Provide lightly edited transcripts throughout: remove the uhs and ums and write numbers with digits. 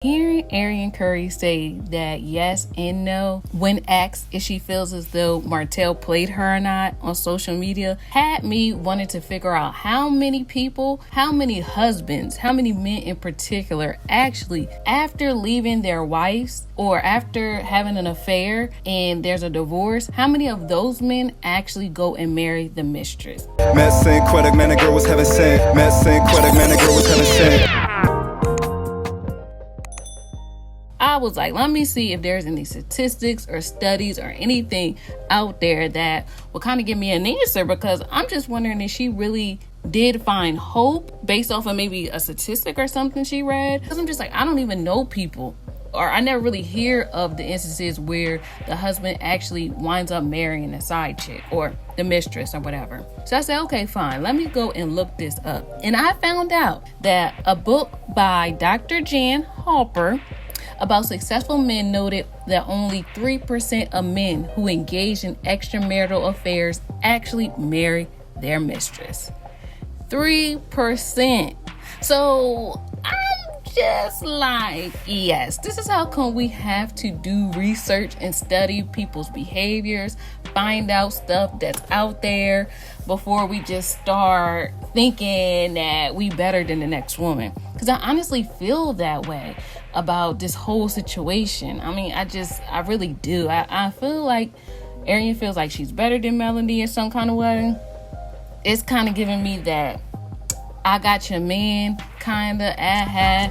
Hearing Arionne Curry say that yes and no when asked if she feels as though Martel played her or not on social media had me wanting to figure out how many people, how many husbands, how many men in particular actually, after leaving their wives or after having an affair and there's a divorce, how many of those men actually go and marry the mistress? Met sympathy, man, the girl was heaven sent. Met sympathy, man, the girl was heaven sent. I was like, let me see if there's any statistics or studies or anything out there that will kind of give me an answer, because I'm just wondering if she really did find hope based off of maybe a statistic or something she read. Because I'm just like, I don't even know people, or I never really hear of the instances where the husband actually winds up marrying a side chick or the mistress or whatever. So I said, okay, fine, let me go and look this up. And I found out that a book by Dr. Jan Halper about successful men noted that only 3% of men who engage in extramarital affairs actually marry their mistress. 3%. So I'm just like, yes, this is how come we have to do research and study people's behaviors, find out stuff that's out there before we just start thinking that we better than the next woman. Because I honestly feel that way about this whole situation. I mean, I really do. I feel like Arionne feels like she's better than Melody in some kind of way. It's kind of giving me that I got your man kind of, I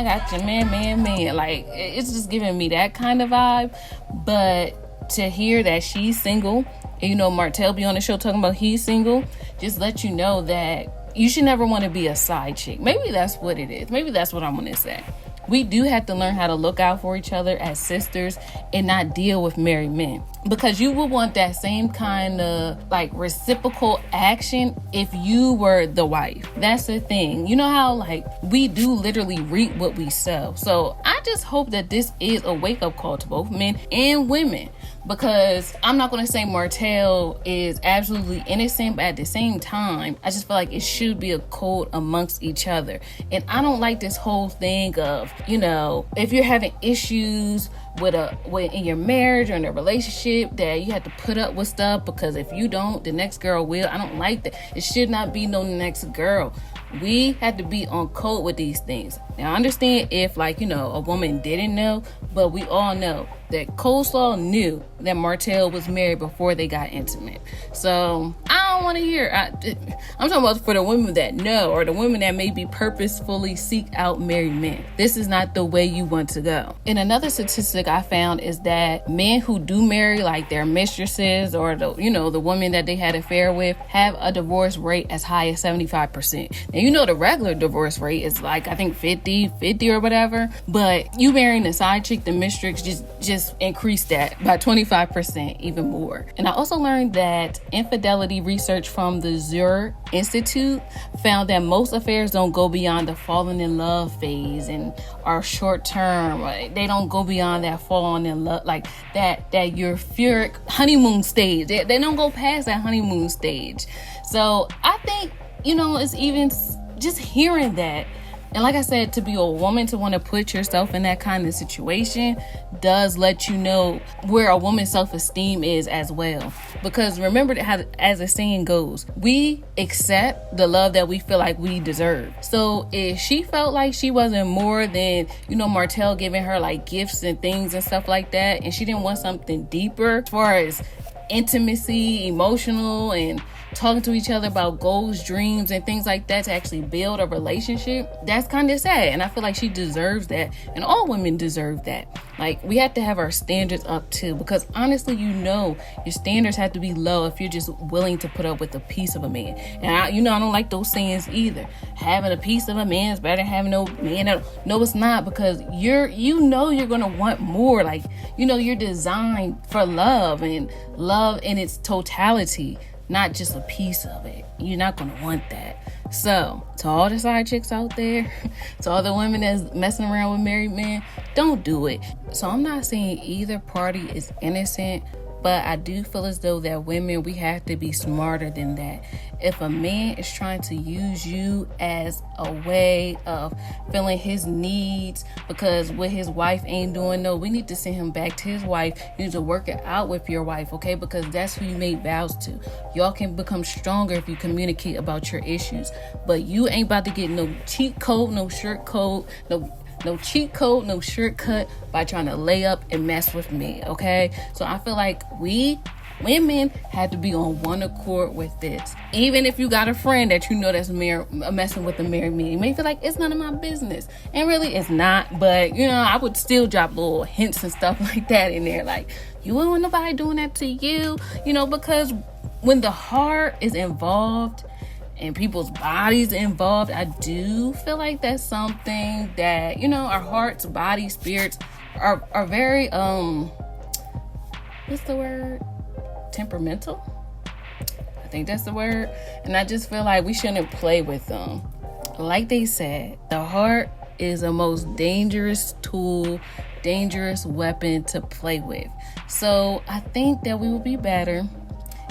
got your man. Like, it's just giving me that kind of vibe. But to hear that she's single, and, you know, Martel be on the show talking about he's single, just let you know that you should never want to be a side chick. Maybe that's what it is. Maybe that's what I'm going to say. We do have to learn how to look out for each other as sisters and not deal with married men. Because you would want that same kind of like reciprocal action if you were the wife. That's the thing. You know how like we do literally reap what we sow. So I just hope that this is a wake-up call to both men and women. Because I'm not going to say Martel is absolutely innocent, but at the same time, I just feel like it should be a code amongst each other. And I don't like this whole thing of, you know, if you're having issues with in your marriage or in a relationship, that you have to put up with stuff because if you don't, the next girl will. I don't like that. It should not be no next girl. We had to be on code with these things. Now, I understand if, like, you know, a woman didn't know, but we all know that Coleslaw knew that Martel was married before they got intimate. So I don't want to hear. I'm talking about for the women that know, or the women that maybe purposefully seek out married men. This is not the way you want to go. And another statistic I found is that men who do marry like their mistresses or the, you know, the woman that they had an affair with have a divorce rate as high as 75%. And you know the regular divorce rate is like, I think 50 or whatever. But you marrying the side chick, the mistress, just increase that by 25% even more. And I also learned that infidelity research from the Zurich Institute found that most affairs don't go beyond the falling in love phase and are short term. Right? They don't go beyond that falling in love, like that euphoric honeymoon stage. They don't go past that honeymoon stage. So I think, you know, it's even just hearing that. And like I said, to be a woman, to want to put yourself in that kind of situation does let you know where a woman's self-esteem is as well. Because remember how, as the saying goes, we accept the love that we feel like we deserve. So if she felt like she wasn't more than, you know, Martel giving her like gifts and things and stuff like that, and she didn't want something deeper as far as intimacy, emotional, and talking to each other about goals, dreams, and things like that to actually build a relationship, that's kind of sad. And I feel like she deserves that, and all women deserve that. Like, we have to have our standards up too, because honestly, you know, your standards have to be low if you're just willing to put up with a piece of a man. And I don't like those sayings either. Having a piece of a man is better than having no man. No, it's not, because you're gonna want more. Like, you know, you're designed for love, and love in its totality, not just a piece of it. You're not gonna want that. So, to all the side chicks out there, to all the women that's messing around with married men, don't do it. So I'm not saying either party is innocent, But I do feel as though that women, we have to be smarter than that. If a man is trying to use you as a way of filling his needs because what his wife ain't doing, no, we need to send him back to his wife. You need to work it out with your wife, okay? Because that's who you made vows to. Y'all can become stronger if you communicate about your issues. But you ain't about to get no cheat code, no shirt code, no cheat code, no shortcut by trying to lay up and mess with me, okay? So I feel like we women had to be on one accord with this. Even if you got a friend that you know that's messing with a married man, you may feel like it's none of my business. And really it's not, but you know, I would still drop little hints and stuff like that in there. Like, you wouldn't want nobody doing that to you, you know, because when the heart is involved and people's bodies involved, I do feel like that's something that, you know, our hearts, bodies, spirits are very, what's the word? Temperamental? I think that's the word. And I just feel like we shouldn't play with them. Like they said, the heart is the most dangerous tool, dangerous weapon to play with. So I think that we will be better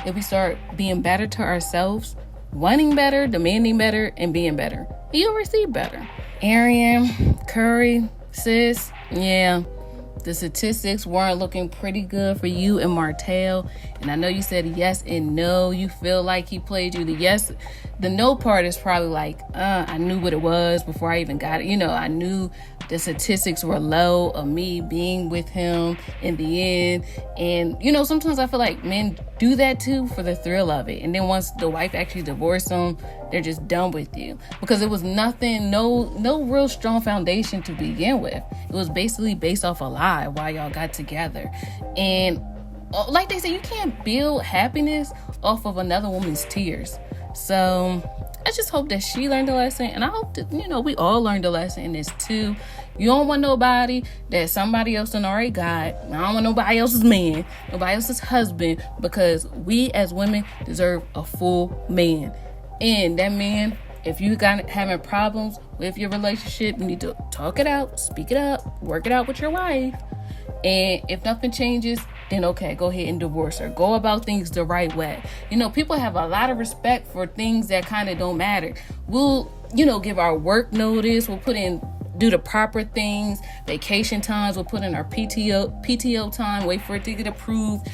if we start being better to ourselves, wanting better, demanding better, and being better. You'll receive better. Arionne Curry, sis, yeah, the statistics weren't looking pretty good for you and Martel. And I know you said yes and no. You feel like he played you. The no part is probably like, I knew what it was before I even got it. You know, I knew the statistics were low of me being with him in the end. And, you know, sometimes I feel like men do that too for the thrill of it. And then once the wife actually divorced them, they're just done with you. Because it was nothing, no real strong foundation to begin with. It was basically based off a lie while y'all got together. And like they say, you can't build happiness off of another woman's tears. So I just hope that she learned a lesson, and I hope that, you know, we all learned a lesson in this too. You don't want nobody that somebody else done already got. I don't want nobody else's man, nobody else's husband, because we as women deserve a full man. And that man, if you got having problems with your relationship, you need to talk it out, speak it up, work it out with your wife. And if nothing changes, then okay, go ahead and divorce her. Go about things the right way. You know, people have a lot of respect for things that kind of don't matter. We'll, you know, give our work notice. We'll do the proper things. Vacation times, we'll put in our PTO time, wait for it to get approved.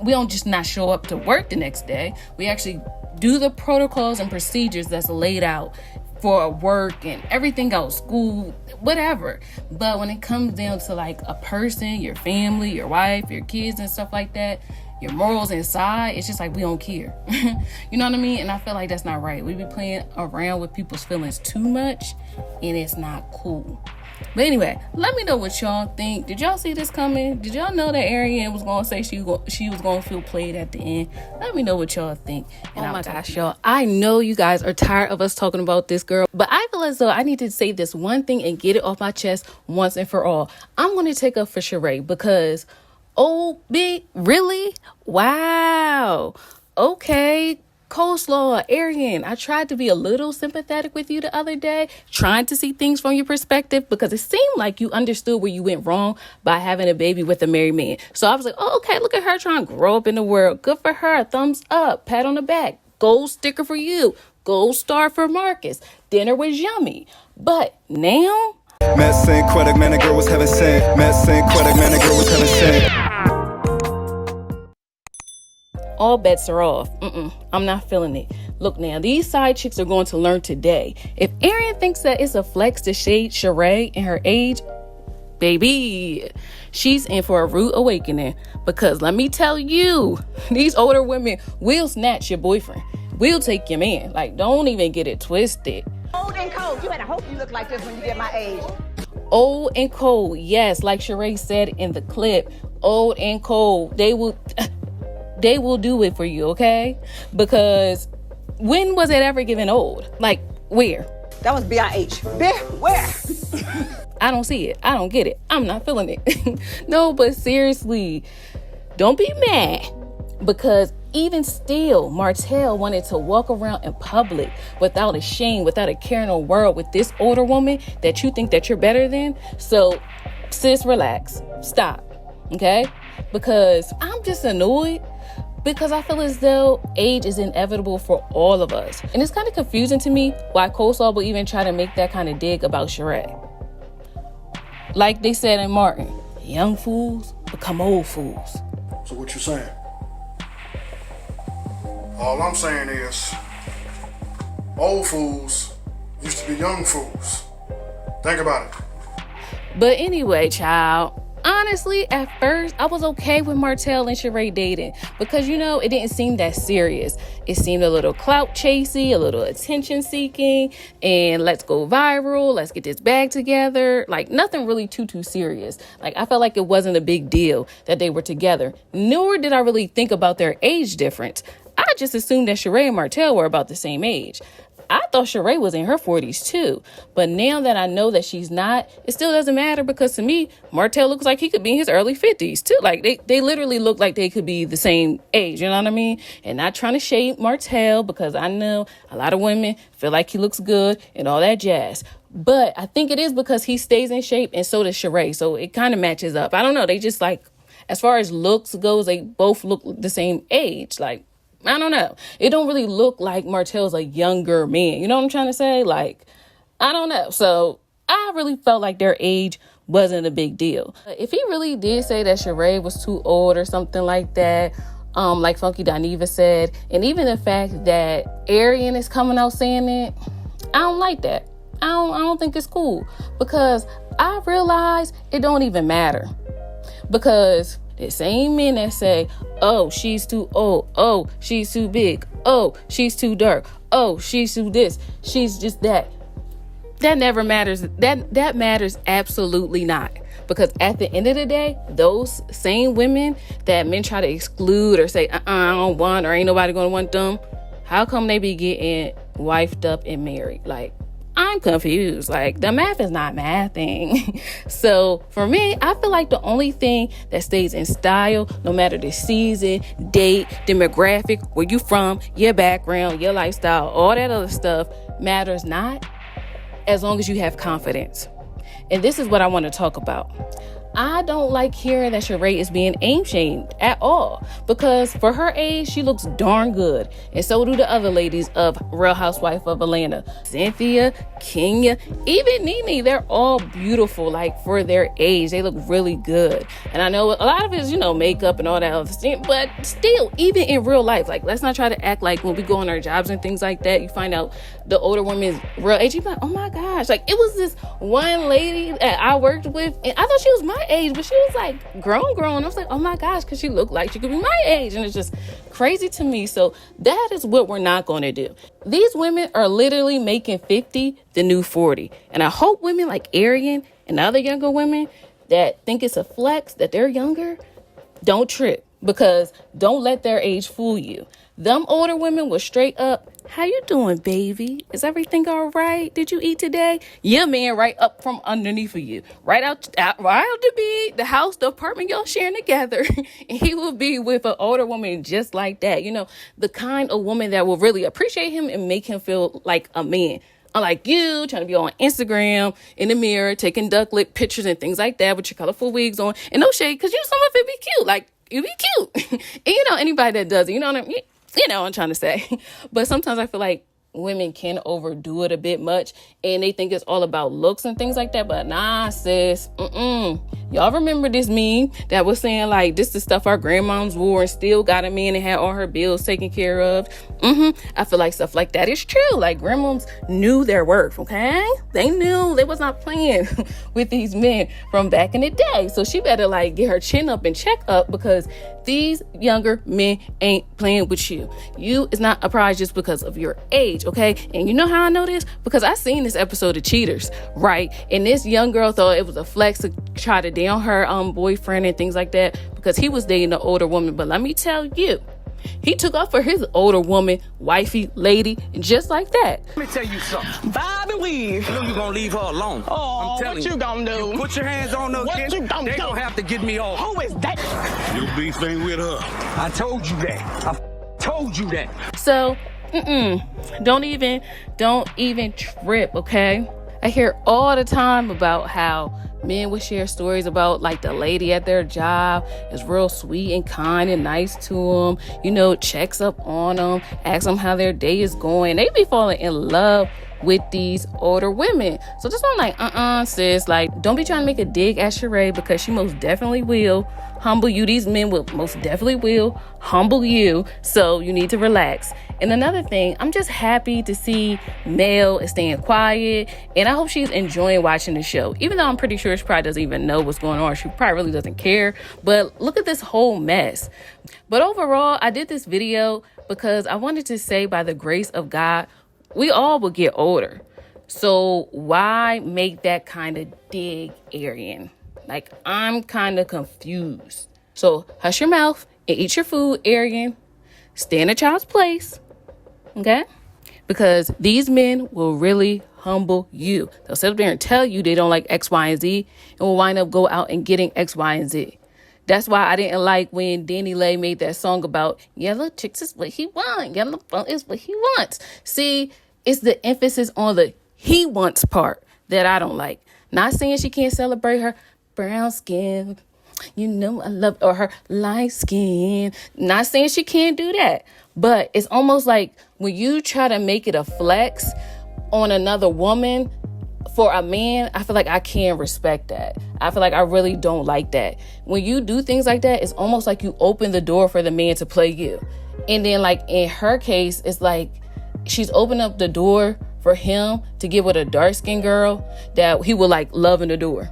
We don't just not show up to work the next day. We actually do the protocols and procedures that's laid out for work and everything else, school, whatever. But when it comes down to like a person, your family, your wife, your kids and stuff like that, your morals inside, it's just like we don't care. You know what I mean? And I feel like that's not right. We be playing around with people's feelings too much, and it's not cool. But anyway, let me know what y'all think. Did y'all see this coming? Did y'all know that Arionne was going to say she was going to feel played at the end? Let me know what y'all think. And oh my gosh, y'all. I know you guys are tired of us talking about this girl, but I feel as though I need to say this one thing and get it off my chest once and for all. I'm going to take up for Sheree because, oh, big, really? Wow. Okay. Coleslaw, Arionne, I tried to be a little sympathetic with you the other day, trying to see things from your perspective, because it seemed like you understood where you went wrong by having a baby with a married man. So I was like, oh, okay, look at her trying to grow up in the world. Good for her. Thumbs up, pat on the back, gold sticker for you, gold star for Marcus. Dinner was yummy. But now, Met sympathy, man, the girl was heaven sent. Met sympathy, man, the girl was heaven sent. all bets are off. I'm not feeling it. Look now, these side chicks are going to learn today. If Arionne thinks that it's a flex to shade Sheree in her age, baby, she's in for a rude awakening. Because let me tell you, these older women will snatch your boyfriend. Will take your man. Like, don't even get it twisted. Old and cold. You better hope you look like this when you get my age. Old and cold. Yes, like Sheree said in the clip. Old and cold. They will do it for you, okay? Because when was it ever given old? Like, where? That was B-I-H. Where? I don't see it. I don't get it. I'm not feeling it. No, but seriously, don't be mad. Because even still, Martell wanted to walk around in public without a shame, without a care in the world with this older woman that you think that you're better than. So, sis, relax. Stop. okay? Because I'm just annoyed because I feel as though age is inevitable for all of us. And it's kind of confusing to me why Coleslaw will even try to make that kind of dig about Sheree. Like they said in Martin, young fools become old fools. So what you saying? All I'm saying is, old fools used to be young fools. Think about it. But anyway, child, honestly, at first, I was okay with Martell and Sheree dating because, you know, it didn't seem that serious. It seemed a little clout chasey, a little attention seeking, and let's go viral, let's get this bag together. Like, nothing really too serious. Like, I felt like it wasn't a big deal that they were together, nor did I really think about their age difference. I just assumed that Sheree and Martell were about the same age. I thought Sheree was in her 40s too, but now that I know that she's not, it still doesn't matter because to me, Martell looks like he could be in his early 50s too. Like they literally look like they could be the same age, you know what I mean? And not trying to shade Martell because I know a lot of women feel like he looks good and all that jazz. But I think it is because he stays in shape and so does Sheree. So it kind of matches up. I don't know. They just like, as far as looks goes, they both look the same age. Like, I don't know. It don't really look like Martell's a younger man. You know what I'm trying to say? Like, I don't know. So I really felt like their age wasn't a big deal. If he really did say that Sheree was too old or something like that, like Funky Dineva said, and even the fact that Arionne is coming out saying it, I don't like that. I don't think it's cool because I realize it don't even matter. Because the same men that say, oh, she's too old. Oh, she's too big. Oh, she's too dark. Oh, she's too this. She's just that. That never matters. That matters absolutely not. Because at the end of the day, those same women that men try to exclude or say, I don't want or ain't nobody going to want them, how come they be getting wifed up and married? Like, I'm confused. Like, the math is not mathing. So for me, I feel like the only thing that stays in style, no matter the season, date, demographic, where you from, your background, your lifestyle, all that other stuff matters not as long as you have confidence. And this is what I want to talk about. I don't like hearing that Sheree is being age-shamed at all because for her age, she looks darn good. And so do the other ladies of Real Housewife of Atlanta. Cynthia, Kenya, even Nene, they're all beautiful, like for their age. They look really good. And I know a lot of it is, you know, makeup and all that other stuff, but still, even in real life, like let's not try to act like when we go on our jobs and things like that, you find out the older woman's real age, you're like, oh my gosh. Like it was this one lady that I worked with and I thought she was my age, but she was like grown. I was like, oh my gosh, because she looked like she could be my age. And it's just crazy to me. So that is what we're not going to do. These women are literally making 50 the new 40. And I hope women like Arionne and other younger women that think it's a flex that they're younger, don't trip, because don't let their age fool you. Them older women were straight up, how you doing, baby? Is everything all right? Did you eat today? Yeah, man, right up from underneath of you. Right out to be the house, the apartment y'all sharing together. And he will be with an older woman just like that. You know, the kind of woman that will really appreciate him and make him feel like a man. Unlike you, trying to be on Instagram, in the mirror, taking duck lip pictures and things like that with your colorful wigs on. And no shade, because some of it be cute. Like, you be cute. And you know, anybody that does it, you know what I mean? You know what I'm trying to say. But sometimes I feel like women can overdo it a bit much and they think it's all about looks and things like that. But nah, sis. Y'all remember this meme that was saying like this is stuff our grandmoms wore and still got a man and had all her bills taken care of. I feel like stuff like that is true. Like grandmoms knew their worth, okay? They knew they was not playing with these men from back in the day. So she better like get her chin up and check up because these younger men ain't playing with you. You is not a prize just because of your age, okay? And you know how I know this? Because I seen this episode of Cheaters, right? And this young girl thought it was a flex to try to down her boyfriend and things like that because he was dating an older woman. But let me tell you, he took up for his older woman, wifey, lady, just like that. Let me tell you something. Bob and weave. You know you're going to leave her alone. Oh, I'm telling what you gonna do? You put your hands on her What again, you gonna they do? going to have to get me off. Who is that? Your beef ain't with her. I told you that. I told you that. So, don't even trip, okay? I hear all the time about how men would share stories about like the lady at their job is real sweet and kind and nice to them, you know, checks up on them, asks them how their day is going. They be falling in love with these older women. So just I'm like, sis, like, don't be trying to make a dig at Sheree, because she most definitely will humble you. These men will most definitely will humble you. So you need to relax. And another thing, I'm just happy to see Mel is staying quiet, and I hope she's enjoying watching the show, even though I'm pretty sure she probably doesn't even know what's going on. She probably really doesn't care. But look at this whole mess. But overall, I did this video because I wanted to say, by the grace of God, we all will get older. So why make that kind of dig, Arionne? Like, I'm kind of confused. So hush your mouth and eat your food, Arionne. Stay in a child's place, okay? Because these men will really humble you. They'll sit up there and tell you they don't like X, Y, and Z, and will wind up go out and getting X, Y, and Z. That's why I didn't like when Danny Lay made that song about yellow chicks is what he wants. Yellow phone is what he wants. See, it's the emphasis on the he wants part that I don't like. Not saying she can't celebrate her brown skin, you know I love, or her light skin. Not saying she can't do that. But it's almost like when you try to make it a flex on another woman for a man, I feel like I can't respect that. I feel like I really don't like that. When you do things like that, it's almost like you open the door for the man to play you. And then like in her case, it's like she's opened up the door for him to get with a dark-skinned girl that he would like love in the door.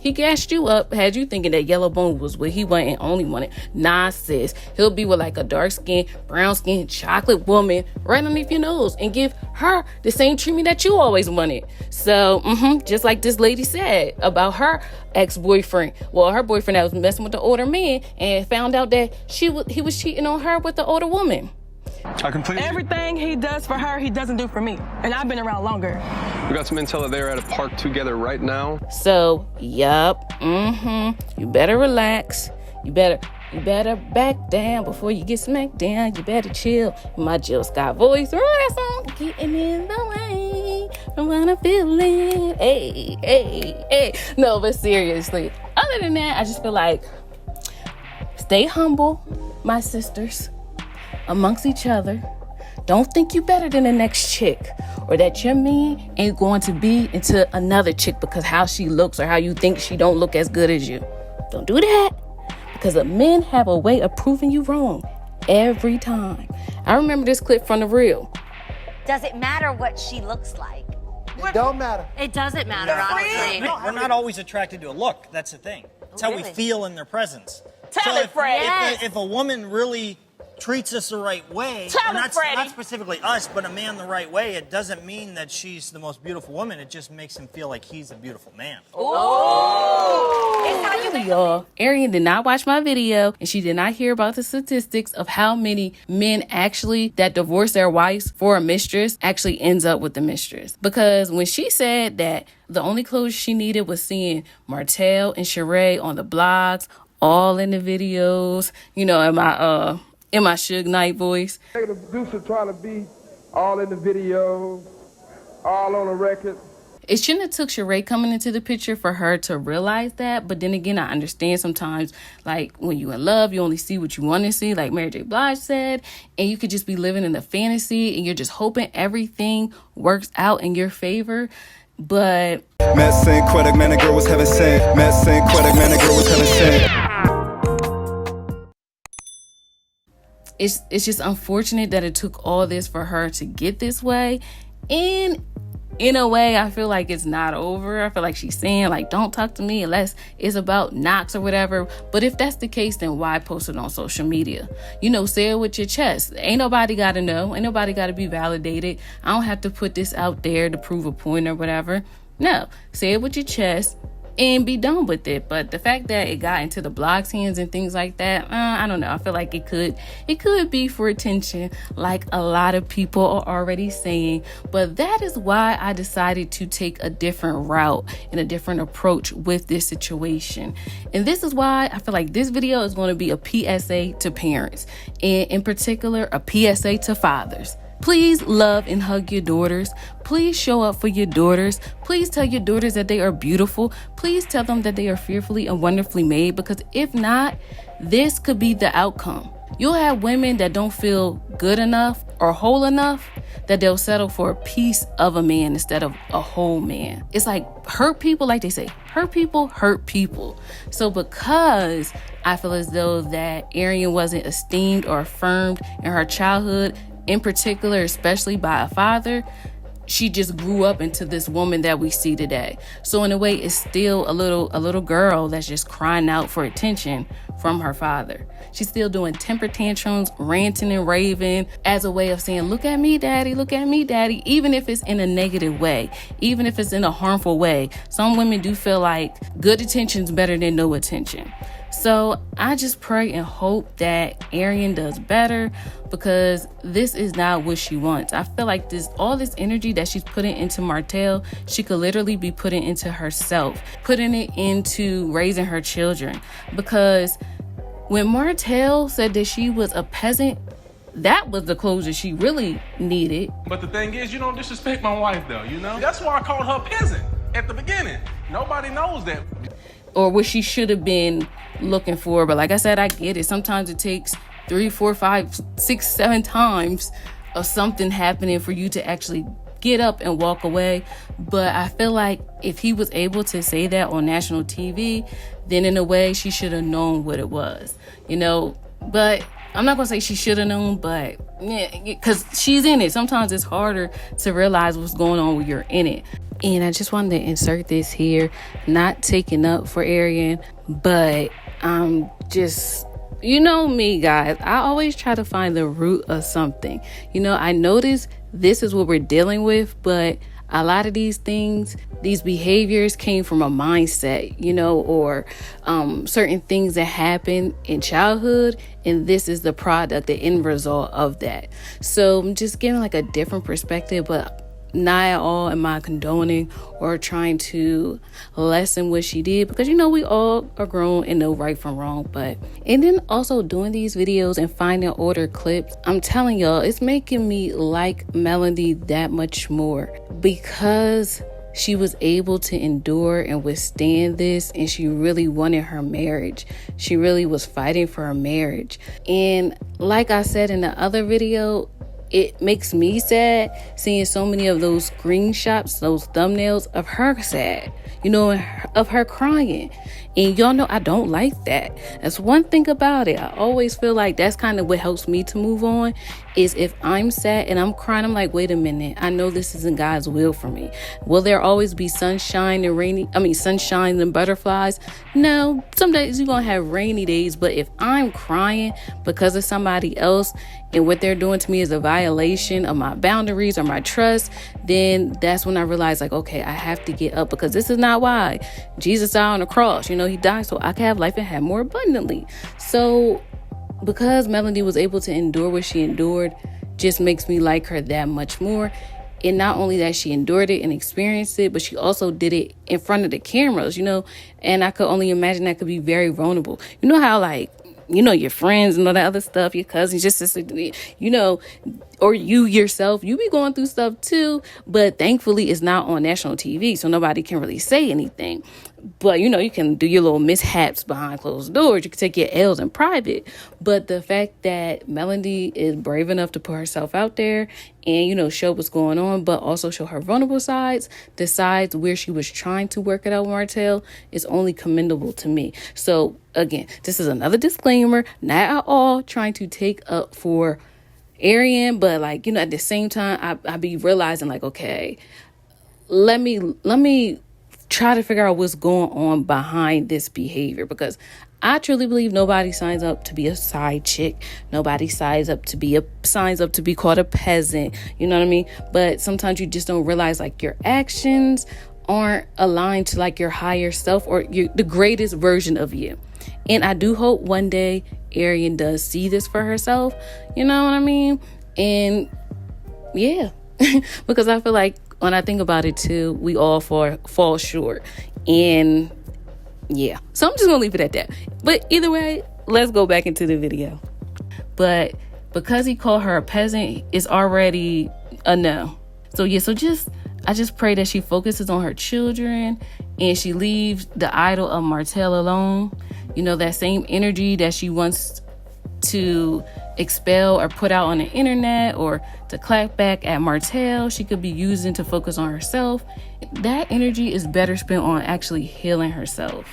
He gassed you up, had you thinking that yellow bone was what he wanted and only wanted. Nah, sis. He'll be with like a dark-skinned, brown-skinned, chocolate woman right underneath your nose and give her the same treatment that you always wanted. So, just like this lady said about her ex-boyfriend. Well, her boyfriend that was messing with the older man and found out that he was cheating on her with the older woman. I completely... Everything he does for her, he doesn't do for me. And I've been around longer. We got some intel that they're at a park together right now. So, yup. You better relax. You better back down before you get smacked down. You better chill. My Jill Scott voice. Remember that song? Getting in the way from what I'm feeling. Hey. No, but seriously. Other than that, I just feel like stay humble, my sisters, amongst each other. Don't think you better than the next chick, or that your man ain't going to be into another chick because how she looks or how you think she don't look as good as you. Don't do that, because the men have a way of proving you wrong every time. I remember this clip from The Real. Does it matter what she looks like? It don't matter. It doesn't matter, honestly. We're not always attracted to a look. That's the thing. It's how we feel in their presence. Tell it, Freddie. If a woman really treats us the right way, not specifically us, but a man the right way, it doesn't mean that she's the most beautiful woman. It just makes him feel like he's a beautiful man. Y'all, Arionne did not watch my video, and she did not hear about the statistics of how many men actually that divorce their wives for a mistress actually ends up with the mistress. Because when she said that the only closure she needed was seeing Martell and Sheree on the blogs, all in the videos, you know, in my Suge Knight voice. The producer trying to be all in the video, all on the record. It shouldn't have took Sheree coming into the picture for her to realize that. But then again, I understand sometimes, like, when you in love, you only see what you want to see, like Mary J. Blige said. And you could just be living in the fantasy and you're just hoping everything works out in your favor. But Met sympathy, man, the girl was heaven sent. Met sympathy, man, the girl was heaven sent. It's just unfortunate that it took all this for her to get this way. And in a way, I feel like it's not over. I feel like she's saying, like, don't talk to me unless it's about Knox or whatever. But if that's the case, then why post it on social media? You know, say it with your chest. Ain't nobody got to know. Ain't nobody got to be validated. I don't have to put this out there to prove a point or whatever. No, say it with your chest and be done with it. But the fact that it got into the blog's hands and things like that, I don't know. I feel like it could be for attention, like a lot of people are already saying. But that is why I decided to take a different route and a different approach with this situation. And this is why I feel like this video is going to be a PSA to parents, and in particular, a PSA to fathers. Please love and hug your daughters. Please show up for your daughters. Please tell your daughters that they are beautiful. Please tell them that they are fearfully and wonderfully made, because if not, this could be the outcome. You'll have women that don't feel good enough or whole enough that they'll settle for a piece of a man instead of a whole man. It's like hurt people, like they say, hurt people hurt people. So because I feel as though that Arionne wasn't esteemed or affirmed in her childhood, in particular, especially by a father, she just grew up into this woman that we see today. So in a way, it's still a little girl that's just crying out for attention from her father. She's still doing temper tantrums, ranting and raving as a way of saying, look at me, daddy, look at me, daddy, even if it's in a negative way, even if it's in a harmful way. Some women do feel like good attention is better than no attention. So I just pray and hope that Arionne does better, because this is not what she wants. I feel like all this energy that she's putting into Martell, she could literally be putting into herself, putting it into raising her children. Because when Martell said that she was a peasant, that was the closure she really needed. But the thing is, you don't disrespect my wife though, you know? That's why I called her peasant at the beginning. Nobody knows that. Or what she should have been looking for. But like I said, I get it. Sometimes it takes 3, 4, 5, 6, 7 times of something happening for you to actually get up and walk away. But I feel like if he was able to say that on national TV, then in a way she should have known what it was, you know. But I'm not gonna say she should have known, but yeah, because she's in it. Sometimes it's harder to realize what's going on when you're in it. And I just wanted to insert this here, not taking up for Arionne, but I'm just, you know me, guys, I always try to find the root of something. You know, I notice this is what we're dealing with, but a lot of these things, these behaviors came from a mindset, you know, or certain things that happen in childhood. And this is the product, the end result of that. So I'm just giving like a different perspective, but not at all am I condoning or trying to lessen what she did, because you know we all are grown and know right from wrong. And then also doing these videos and finding older clips, I'm telling y'all, it's making me like Melody that much more, because she was able to endure and withstand this, and she really wanted her marriage. She really was fighting for her marriage. And like I said in the other video, it makes me sad seeing so many of those screenshots, those thumbnails of her sad, you know, of her crying. And y'all know I don't like that. That's one thing about it. I always feel like that's kind of what helps me to move on, is if I'm sad and I'm crying, I'm like, wait a minute, I know this isn't God's will for me. Will there always be sunshine and butterflies? No, some days you're gonna have rainy days, but if I'm crying because of somebody else and what they're doing to me is a violation of my boundaries or my trust, then that's when I realize, like, okay, I have to get up, because this is not why Jesus died on the cross. You know, he died so I can have life and have more abundantly. So because Melody was able to endure what she endured, just makes me like her that much more. And not only that she endured it and experienced it, but she also did it in front of the cameras, you know, and I could only imagine that could be very vulnerable. You know how, like, you know, your friends and all that other stuff, your cousins, your sister, you know, or you yourself, you be going through stuff too, but thankfully it's not on national TV, so nobody can really say anything. But, you know, you can do your little mishaps behind closed doors. You can take your L's in private. But the fact that Melody is brave enough to put herself out there and, you know, show what's going on, but also show her vulnerable sides, the sides where she was trying to work it out with Martell, is only commendable to me. So, again, this is another disclaimer, not at all trying to take up for Arionne, but, like, you know, at the same time, I be realizing, like, okay, let me try to figure out what's going on behind this behavior, because I truly believe nobody signs up to be a side chick. Nobody signs up to be called a peasant. You know what I mean? But sometimes you just don't realize, like, your actions aren't aligned to, like, your higher self or the greatest version of you. And I do hope one day Arionne does see this for herself. You know what I mean? And yeah, because I feel like when I think about it too, we all fall short. And yeah, so I'm just gonna leave it at that. But either way, let's go back into the video. But because he called her a peasant, it's already a no. So yeah, I just pray that she focuses on her children and she leaves the idol of Martel alone. You know, that same energy that she wants to expel or put out on the internet or to clap back at Martel, she could be using to focus on herself. That energy is better spent on actually healing herself.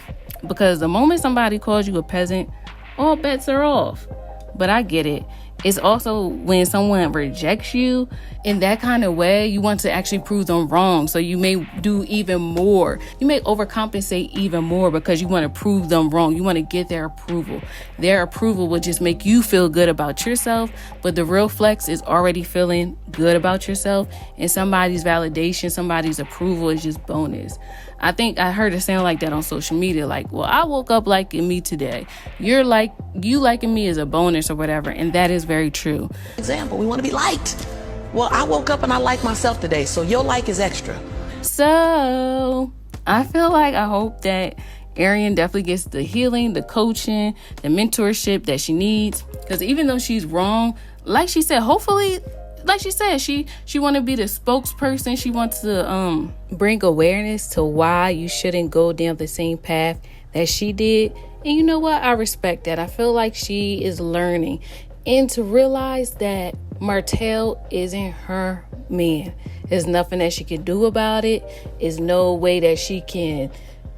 Because the moment somebody calls you a peasant, all bets are off. But I get it. It's also when someone rejects you in that kind of way, you want to actually prove them wrong. So you may do even more. You may overcompensate even more because you want to prove them wrong. You want to get their approval. Their approval will just make you feel good about yourself. But the real flex is already feeling good about yourself. And somebody's validation, somebody's approval is just bonus. I think I heard it sound like that on social media. Like, well, I woke up liking me today. You liking me is a bonus or whatever. And that is very true. Example, we want to be liked. Well, I woke up and I like myself today. So your like is extra. So I hope that Arionne definitely gets the healing, the coaching, the mentorship that she needs. Because even though she's wrong, like she said, hopefully, like she said, she want to be the spokesperson. She wants to bring awareness to why you shouldn't go down the same path that she did. And you know what? I respect that. I feel like she is learning and to realize that Martel isn't her man. There's nothing that she can do about it. There's no way that she can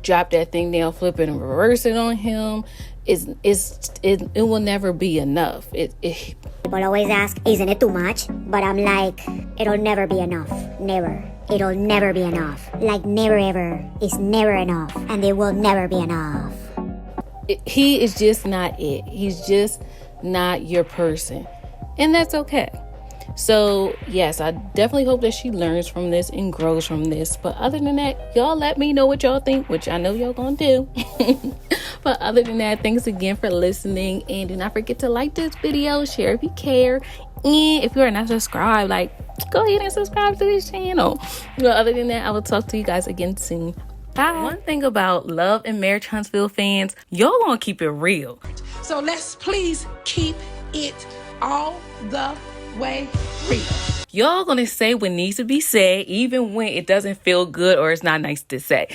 drop that thing down, flip it, and reverse it on him. It will never be enough. People always ask, isn't it too much? But I'm like, it'll never be enough. Never. It'll never be enough. Like never ever is never enough. And it will never be enough. He is just not it. He's just not your person. And that's okay. So, yes, I definitely hope that she learns from this and grows from this. But other than that, y'all let me know what y'all think, which I know y'all gonna do. But other than that, thanks again for listening. And do not forget to like this video, share if you care. And if you are not subscribed, go ahead and subscribe to this channel. But other than that, I will talk to you guys again soon. Bye. One thing about Love and Marriage Huntsville fans, y'all gonna keep it real. So let's please keep it all the way real. Y'all gonna say what needs to be said, even when it doesn't feel good or it's not nice to say.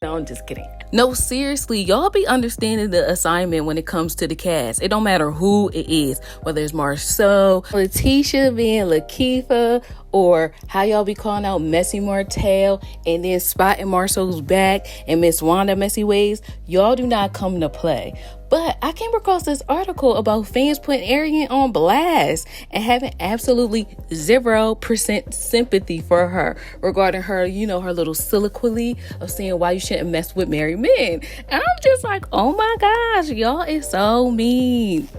No, I'm just kidding. No, seriously, y'all be understanding the assignment when it comes to the cast. It don't matter who it is, whether it's Marceau, Letitia being Lakeitha, or how y'all be calling out Messy Martell and then spotting Marceau's back and Miss Wanda Messy Ways. Y'all do not come to play. But I came across this article about fans putting Arionne on blast and having absolutely 0% sympathy for her regarding her, her little soliloquy of saying why you shouldn't mess with married men. And I'm just like, oh my gosh, y'all is so mean.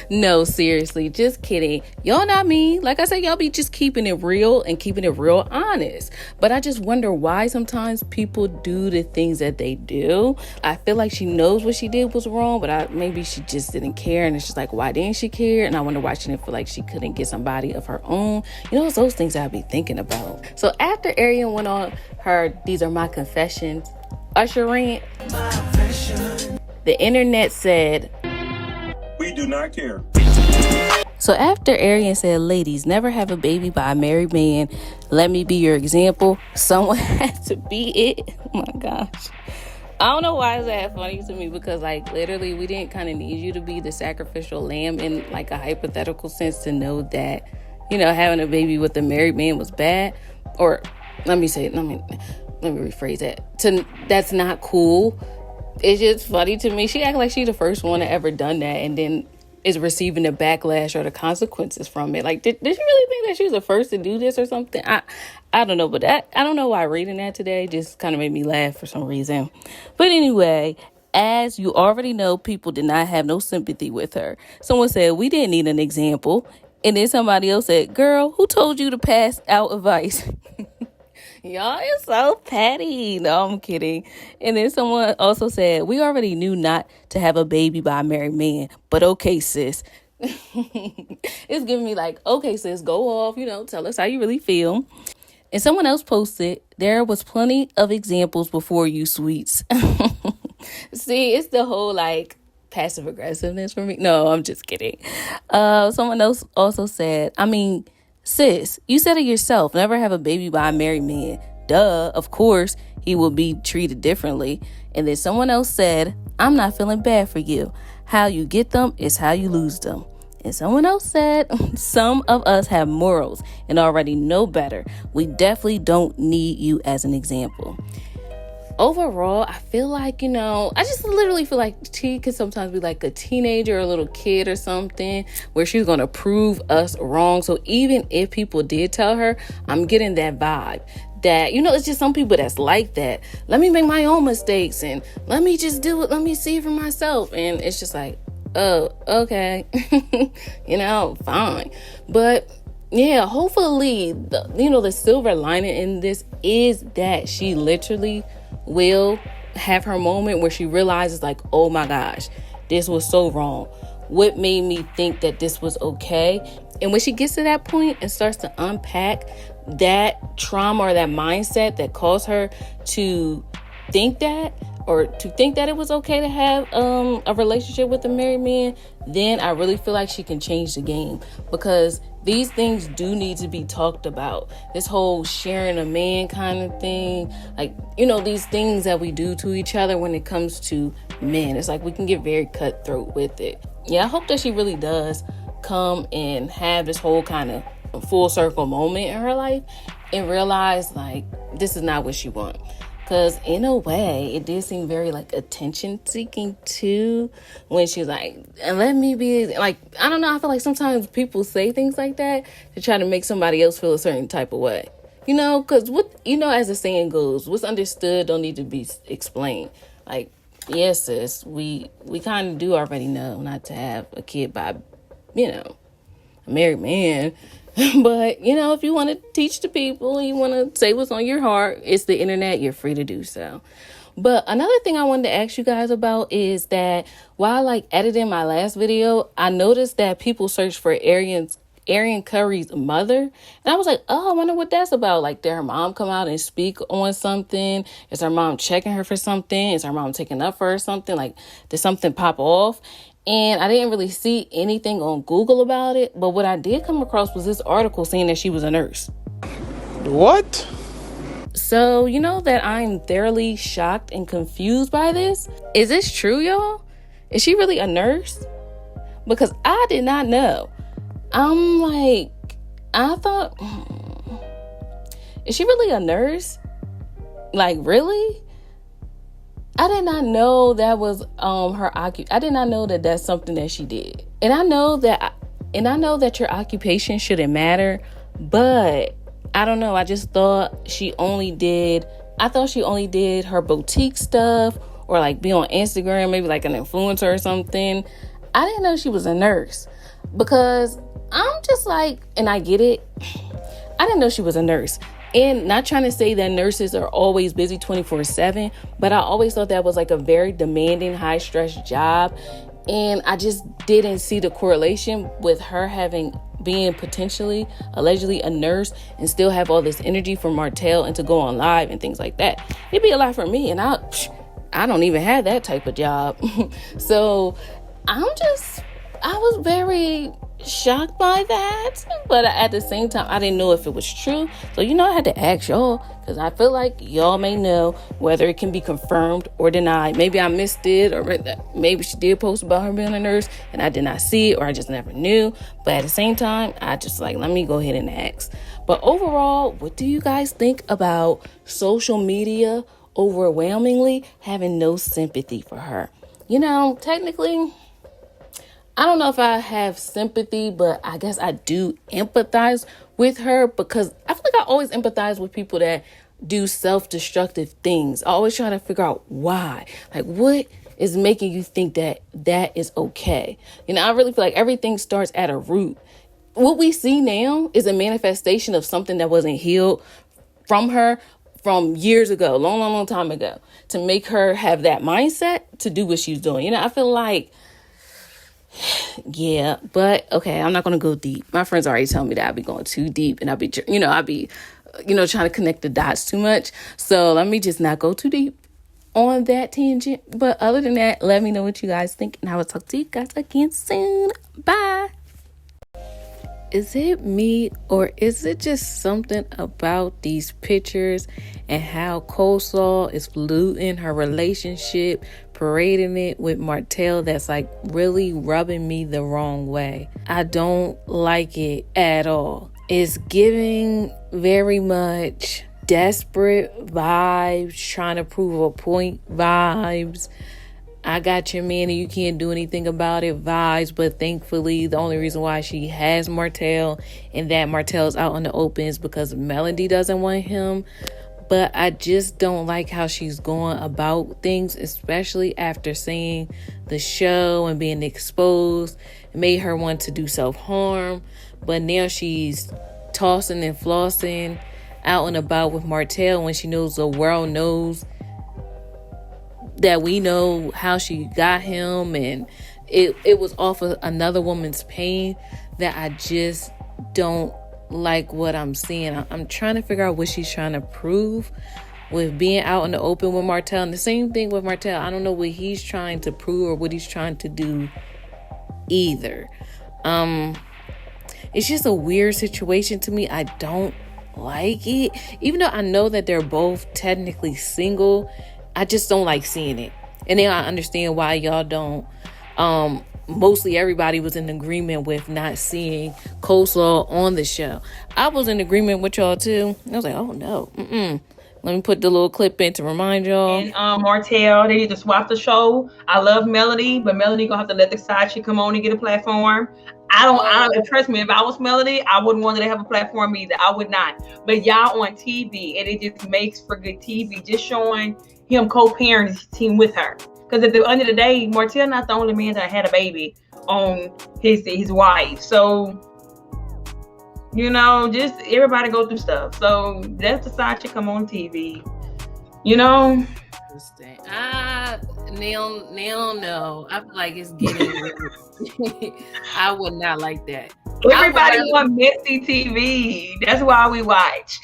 No, seriously, just kidding. Y'all not mean. Like I said, y'all be just keeping it real and keeping it real honest. But I just wonder why sometimes people do the things that they do. I feel like she knows what she did was wrong, but maybe she just didn't care. And it's just like, why didn't she care? And I wonder why she didn't feel like she couldn't get somebody of her own. It's those things I'd be thinking about. So after Arionne went on her These Are My Confessions Usher rant, the internet said, we do not care. So after Arionne said, ladies, never have a baby by a married man. Let me be your example. Someone has to be it. Oh my gosh. I don't know why is that funny to me, because literally we didn't kind of need you to be the sacrificial lamb in a hypothetical sense to know that, having a baby with a married man was bad. Or let me rephrase that. That's not cool. It's just funny to me. She acted like she's the first one to ever done that and then is receiving the backlash or the consequences from it. Did she really think that she was the first to do this or something? I don't know, but I don't know why reading that today just kind of made me laugh for some reason. But anyway, as you already know, people did not have no sympathy with her. Someone said, we didn't need an example. And then somebody else said, girl, who told you to pass out advice? Y'all is so petty. No, I'm kidding. And then someone also said, we already knew not to have a baby by a married man, but okay, sis. It's giving me okay, sis, go off, tell us how you really feel. And someone else posted, there was plenty of examples before you, sweets. See, it's the whole passive aggressiveness for me. No, I'm just kidding. Someone else also said, I mean, sis, you said it yourself. Never have a baby by a married man. Duh, of course, he will be treated differently. And then someone else said, I'm not feeling bad for you. How you get them is how you lose them. And someone else said, some of us have morals and already know better. We definitely don't need you as an example. Overall, I feel like, I just literally feel like she could sometimes be like a teenager or a little kid or something where she's going to prove us wrong. So even if people did tell her, I'm getting that vibe that, it's just some people that's like that. Let me make my own mistakes and let me just do it. Let me see for myself. And it's just like, oh, okay, fine. But yeah, hopefully, the silver lining in this is that she literally will have her moment where she realizes like, oh my gosh, this was so wrong. What made me think that this was okay? And when she gets to that point and starts to unpack that trauma or that mindset that caused her to think that, or to think that it was okay to have a relationship with a married man, then I really feel like she can change the game, because these things do need to be talked about. This whole sharing a man kind of thing, like, these things that we do to each other when it comes to men, it's like we can get very cutthroat with it. Yeah, I hope that she really does come and have this whole kind of full circle moment in her life and realize like this is not what she wants. Because in a way, it did seem very like attention seeking too, when she's like, let me be like, I don't know. I feel like sometimes people say things like that to try to make somebody else feel a certain type of way, because as the saying goes, what's understood don't need to be explained. Like, yes, sis, we kind of do already know not to have a kid by, a married man. But, if you want to teach the people, you want to say what's on your heart, it's the internet, you're free to do so. But another thing I wanted to ask you guys about is that while editing my last video, I noticed that people searched for Arionne Curry's mother. And I was like, oh, I wonder what that's about. Like, did her mom come out and speak on something? Is her mom checking her for something? Is her mom taking up for her something? Like, did something pop off? And I didn't really see anything on Google about it. But what I did come across was this article saying that she was a nurse. What? So, that I'm thoroughly shocked and confused by this. Is this true, y'all? Is she really a nurse? Because I did not know. I'm like, I thought, is she really a nurse? Like, really? I did not know that was her I did not know that that's something that she did. And I know that your occupation shouldn't matter, but I don't know. I just thought she only did her boutique stuff, or like be on Instagram, maybe like an influencer or something. I didn't know she was a nurse, because I'm just like, and I get it, I didn't know she was a nurse. And not trying to say that nurses are always busy 24/7, but I always thought that was like a very demanding, high stress job. And I just didn't see the correlation with her being potentially, allegedly a nurse and still have all this energy for Martel and to go on live and things like that. It'd be a lot for me. And I don't even have that type of job. So I was very shocked by that, but at the same time I didn't know if it was true. So I had to ask y'all, because I feel like y'all may know whether it can be confirmed or denied. Maybe I missed it, or maybe she did post about her being a nurse and I did not see it, or I just never knew. But at the same time, I just like, let me go ahead and ask. But overall, what do you guys think about social media overwhelmingly having no sympathy for her? Technically, I don't know if I have sympathy, but I guess I do empathize with her, because I feel like I always empathize with people that do self-destructive things. I always try to figure out why. Like, what is making you think that is okay? I really feel like everything starts at a root. What we see now is a manifestation of something that wasn't healed from her from years ago, long time ago, to make her have that mindset to do what she's doing. I feel like, yeah, but okay, I'm not going to go deep. My friends already tell me that I'll be going too deep, and I'll be trying to connect the dots too much. So let me just not go too deep. on that tangent. But other than that, let me know what you guys think, and I will talk to you guys again soon. Bye. Is it me, or is it just something about these pictures and how Coleslaw is looting her relationship, parading it with Martel, that's like really rubbing me the wrong way? I don't like it at all. It's giving very much desperate vibes, trying to prove a point vibes. I got your man and you can't do anything about it vibes. But thankfully, the only reason why she has Martel and that Martel's out in the open is because Melody doesn't want him. But I just don't like how she's going about things, especially after seeing the show and being exposed. It made her want to do self-harm. But now she's tossing and flossing out and about with Martel when she knows the world knows that we know how she got him, and it was off of another woman's pain. That I just don't like what I'm seeing. I'm trying to figure out what she's trying to prove with being out in the open with Martel. And the same thing with Martel. I don't know what he's trying to prove or what he's trying to do either. It's just a weird situation to me. I don't like it. Even though I know that they're both technically single, I just don't like seeing it. And then I understand why y'all don't. Mostly everybody was in agreement with not seeing Coleslaw on the show. I was in agreement with y'all too. I was like, oh no. Let me put the little clip in to remind y'all. And Martel, they need to swap the show. I love Melody, but Melody gonna have to let the side chick come on and get a platform. I don't trust me. If I was Melody, I wouldn't want her to have a platform either. I would not. But y'all on TV, and it just makes for good TV. Just showing him co-parenting with her. Because at the end of the day, Martel not the only man that had a baby on his wife. So, you know, just everybody go through stuff. So that's the side chick come on TV. You know? Now, no. I feel like it's getting I would not like that. Everybody want messy TV. That's why we watch.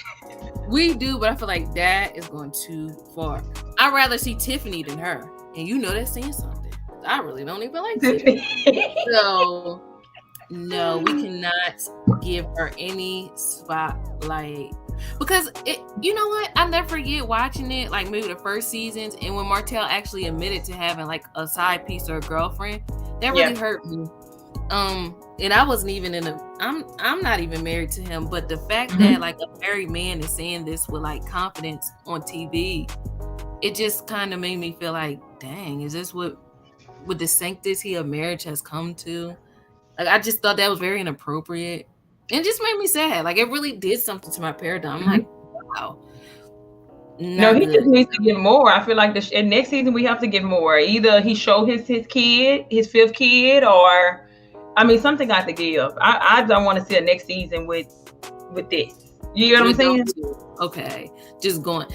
We do, but I feel like that is going too far. I'd rather see Tiffany than her. And you know that's saying something. I really don't even like Tiffany. So, no, we cannot give her any spotlight. Because, you know what? I never forget watching it, like maybe the first seasons, and when Martel actually admitted to having like a side piece or a girlfriend, that really hurt me. And I wasn't even I'm not even married to him, but the fact that like a married man is saying this with like confidence on TV, it just kind of made me feel like, dang, is this what the sanctity of marriage has come to? Like, I just thought that was very inappropriate. And it just made me sad. Like, it really did something to my paradigm. I'm like, wow. No, he just needs to get more. I feel like next season we have to get more. Either he show his kid, his fifth kid, or I mean, something got to give. I don't want to see a next season with this. You know what I'm saying? Okay, just going.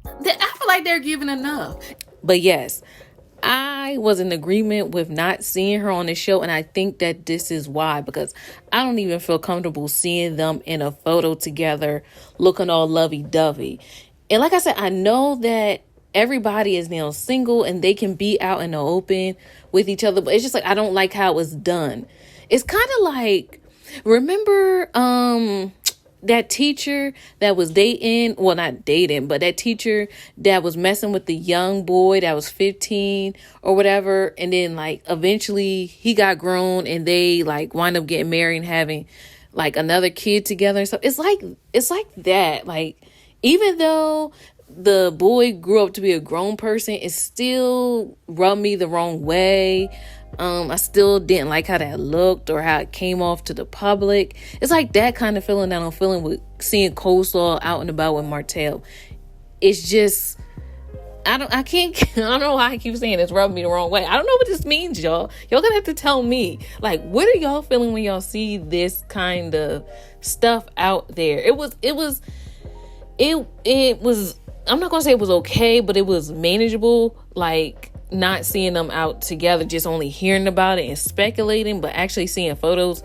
I feel like they're giving enough. But yes, I was in agreement with not seeing her on the show, and I think that this is why, because I don't even feel comfortable seeing them in a photo together looking all lovey-dovey. And like I said, I know that everybody is now single and they can be out in the open with each other, but it's just like, I don't like how it was done. It's kind of like, remember that teacher that was dating, well, not dating, but that teacher that was messing with the young boy that was 15 or whatever, and then like eventually he got grown and they like wind up getting married and having like another kid together. So it's like that. Like, even though the boy grew up to be a grown person, it still rubbed me the wrong way. I still didn't like how that looked or how it came off to the public. It's like that kind of feeling that I'm feeling with seeing Coleslaw out and about with Martel. It's just, I don't know why I keep saying it's rubbing me the wrong way. I don't know what this means, y'all. Y'all gonna have to tell me. Like, what are y'all feeling when y'all see this kind of stuff out there? It was, I'm not gonna say it was okay, but it was manageable. Like, not seeing them out together, just only hearing about it and speculating, but actually seeing photos,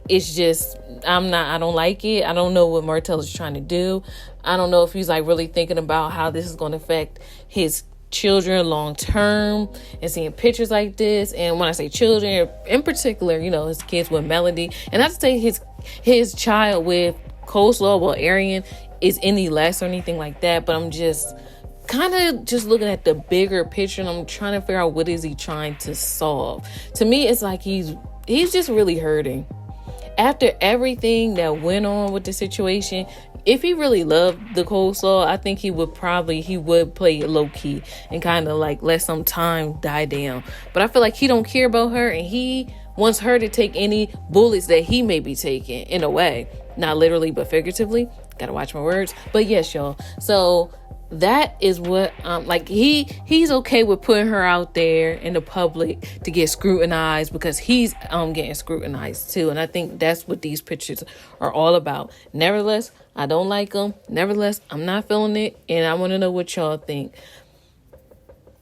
it's just I don't like it. I don't know what Martell is trying to do. I don't know if he's like really thinking about how this is going to affect his children long term, and seeing pictures like this. And when I say children in particular, you know, his kids with Melody, and not to say his child with Coleslaw, well, Arionne, is any less or anything like that, but I'm just kind of just looking at the bigger picture, and I'm trying to figure out what is he trying to solve. To me, it's like he's just really hurting after everything that went on with the situation. If he really loved the Coleslaw, I think he would play it low key and kind of like let some time die down. But I feel like he don't care about her, and he wants her to take any bullets that he may be taking, in a way, not literally but figuratively. Gotta watch my words. But yes, y'all. So that is what like he's okay with putting her out there in the public to get scrutinized, because he's getting scrutinized too. And I think that's what these pictures are all about. Nevertheless, I don't like them. Nevertheless, I'm not feeling it, and I want to know what y'all think.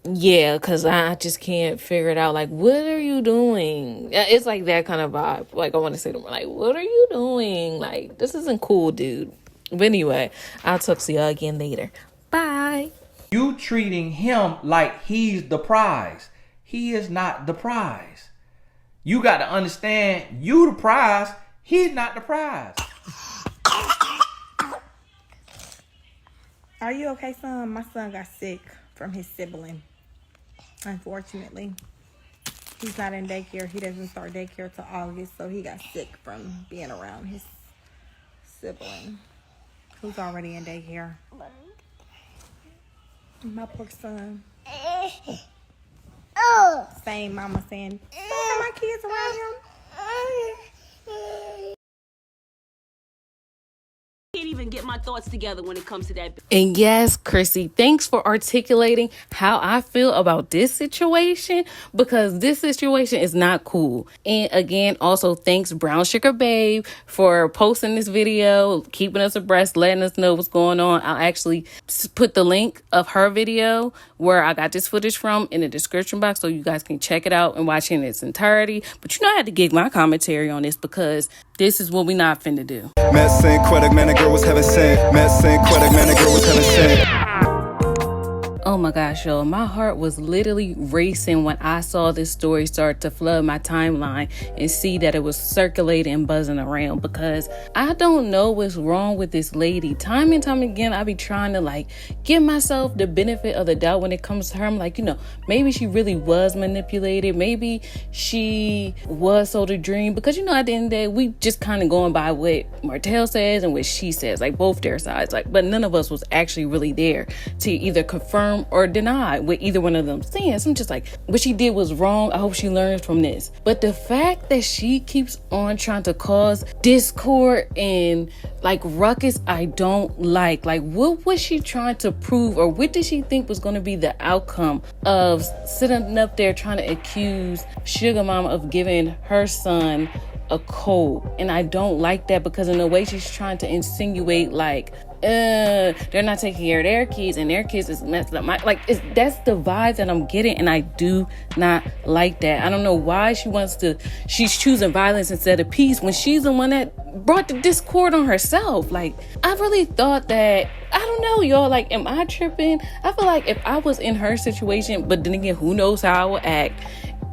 Yeah, because I just can't figure it out. Like, what are you doing? It's like that kind of vibe. Like, I want to say to them, like, what are you doing? Like, this isn't cool, dude. But anyway, I'll talk to y'all again later. Bye. You treating him like he's the prize. He is not the prize. You got to understand, you the prize. He's not the prize. Are you okay, son? My son got sick from his sibling. Unfortunately, he's not in daycare. He doesn't start daycare till August, so he got sick from being around his sibling, who's already in daycare. My poor son. Same mama saying, don't have my kids around him. Can't even get my thoughts together when it comes to that. And yes, Chrissy, thanks for articulating how I feel about this situation, because this situation is not cool. And again, also thanks Brown Sugar Babe for posting this video, keeping us abreast, letting us know what's going on. I'll actually put the link of her video where I got this footage from in the description box, so you guys can check it out and watch it in its entirety. But you know, I had to give my commentary on this, because this is what we not finna do. Met sympathy, man, a girl was heaven sent. Met sympathy, man, a girl was heaven sent. Oh my gosh, y'all. My heart was literally racing when I saw this story start to flood my timeline and see that it was circulating and buzzing around, because I don't know what's wrong with this lady. Time and time again, I be trying to like give myself the benefit of the doubt when it comes to her. I'm like, you know, maybe she really was manipulated. Maybe she was sold a dream, because, you know, at the end of the day, we just kind of going by what Martell says and what she says, like both their sides. Like, but none of us was actually really there to either confirm or deny what either one of them saying. So I'm just like, what she did was wrong. I hope she learns from this. But the fact that she keeps on trying to cause discord and like ruckus, I don't like. Like, what was she trying to prove, or what did she think was going to be the outcome of sitting up there trying to accuse Sugar Mama of giving her son a cold? And I don't like that, because in a way she's trying to insinuate like they're not taking care of their kids and their kids is messed up. That's the vibe that I'm getting, and I do not like that. I don't know why she's choosing violence instead of peace when she's the one that brought the discord on herself. Like, I really thought that, I don't know, y'all, like, am I tripping? I feel like if I was in her situation, but then again, who knows how I would act,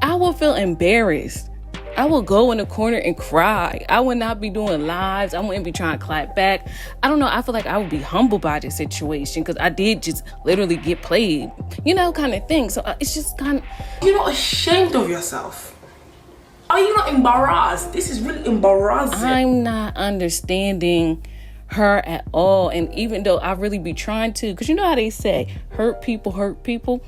I would feel embarrassed. I would go in the corner and cry. I would not be doing lives. I wouldn't be trying to clap back. I don't know. I feel like I would be humbled by this situation, because I did just literally get played, you know, kind of thing. So it's just kind of... You're not ashamed of yourself? Are you not embarrassed? This is really embarrassing. I'm not understanding her at all. And even though I really be trying to, because you know how they say, hurt people.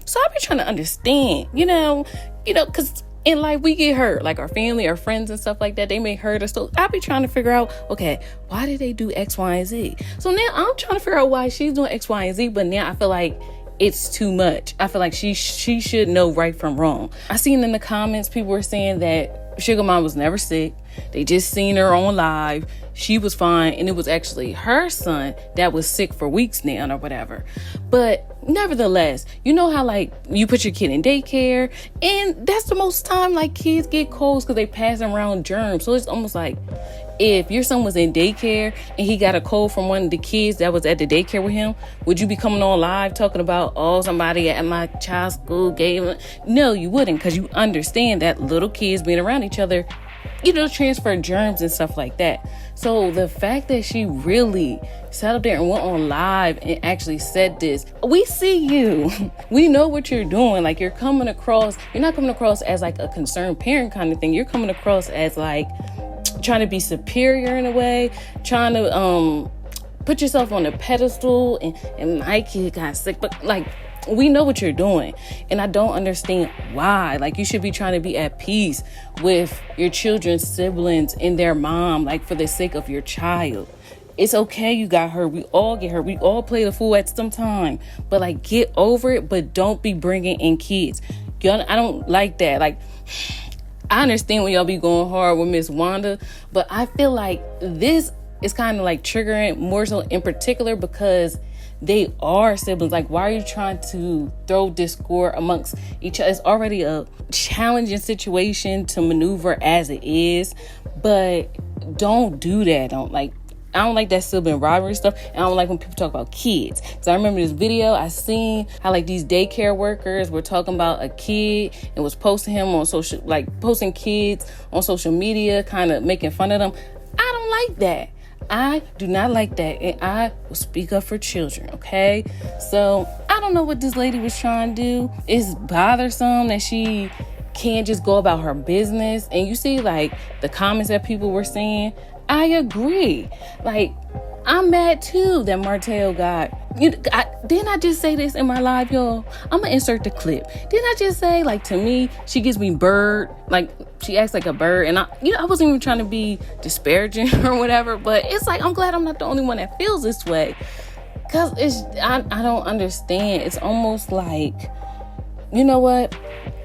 So I be trying to understand, you know, because... And like, we get hurt, like our family, our friends and stuff like that, they may hurt us. So I be trying to figure out, okay, why did they do X, Y, and Z? So now I'm trying to figure out why she's doing X, Y, and Z. But now I feel like it's too much. I feel like she should know right from wrong. I seen in the comments, people were saying that Sugar Mom was never sick. They just seen her on live. She was fine. And it was actually her son that was sick for weeks now or whatever. But nevertheless, you know how like you put your kid in daycare, and that's the most time like kids get colds because they pass around germs. So it's almost like if your son was in daycare and he got a call from one of the kids that was at the daycare with him, would you be coming on live talking about, oh, somebody at my child's school gave him? No, you wouldn't, because you understand that little kids being around each other, transfer germs and stuff like that. So the fact that she really sat up there and went on live and actually said this, we see you. We know what you're doing. Like, you're not coming across as like a concerned parent kind of thing. You're coming across as like trying to be superior in a way, trying to put yourself on a pedestal, and my kid got sick. But like, we know what you're doing, and I don't understand why. Like, you should be trying to be at peace with your children's siblings and their mom, like, for the sake of your child. It's okay you got hurt. We all get hurt. We all play the fool at some time. But, like, get over it, but don't be bringing in kids. I don't like that. Like, I understand when y'all be going hard with Miss Wanda, but I feel like this is kind of, like, triggering more so in particular because they are siblings. Like, why are you trying to throw discord amongst each other? It's already a challenging situation to maneuver as it is, but don't do that. I don't like that sibling rivalry stuff, and I don't like when people talk about kids. So I remember this video I seen how like these daycare workers were talking about a kid and was posting him on posting kids on social media, kind of making fun of them. I don't like that. I do not like that, and I will speak up for children, okay? So I don't know what this lady was trying to do. It's bothersome that she can't just go about her business. And you see, like, the comments that people were saying, I agree. Like, I'm mad too that Martell got. Didn't I just say this in my live, y'all? I'm gonna insert the clip. Didn't I just say, like, to me, she gives me bird, like, she acts like a bird, and I wasn't even trying to be disparaging or whatever, but it's like, I'm glad I'm not the only one that feels this way, because I don't understand. It's almost like, you know what?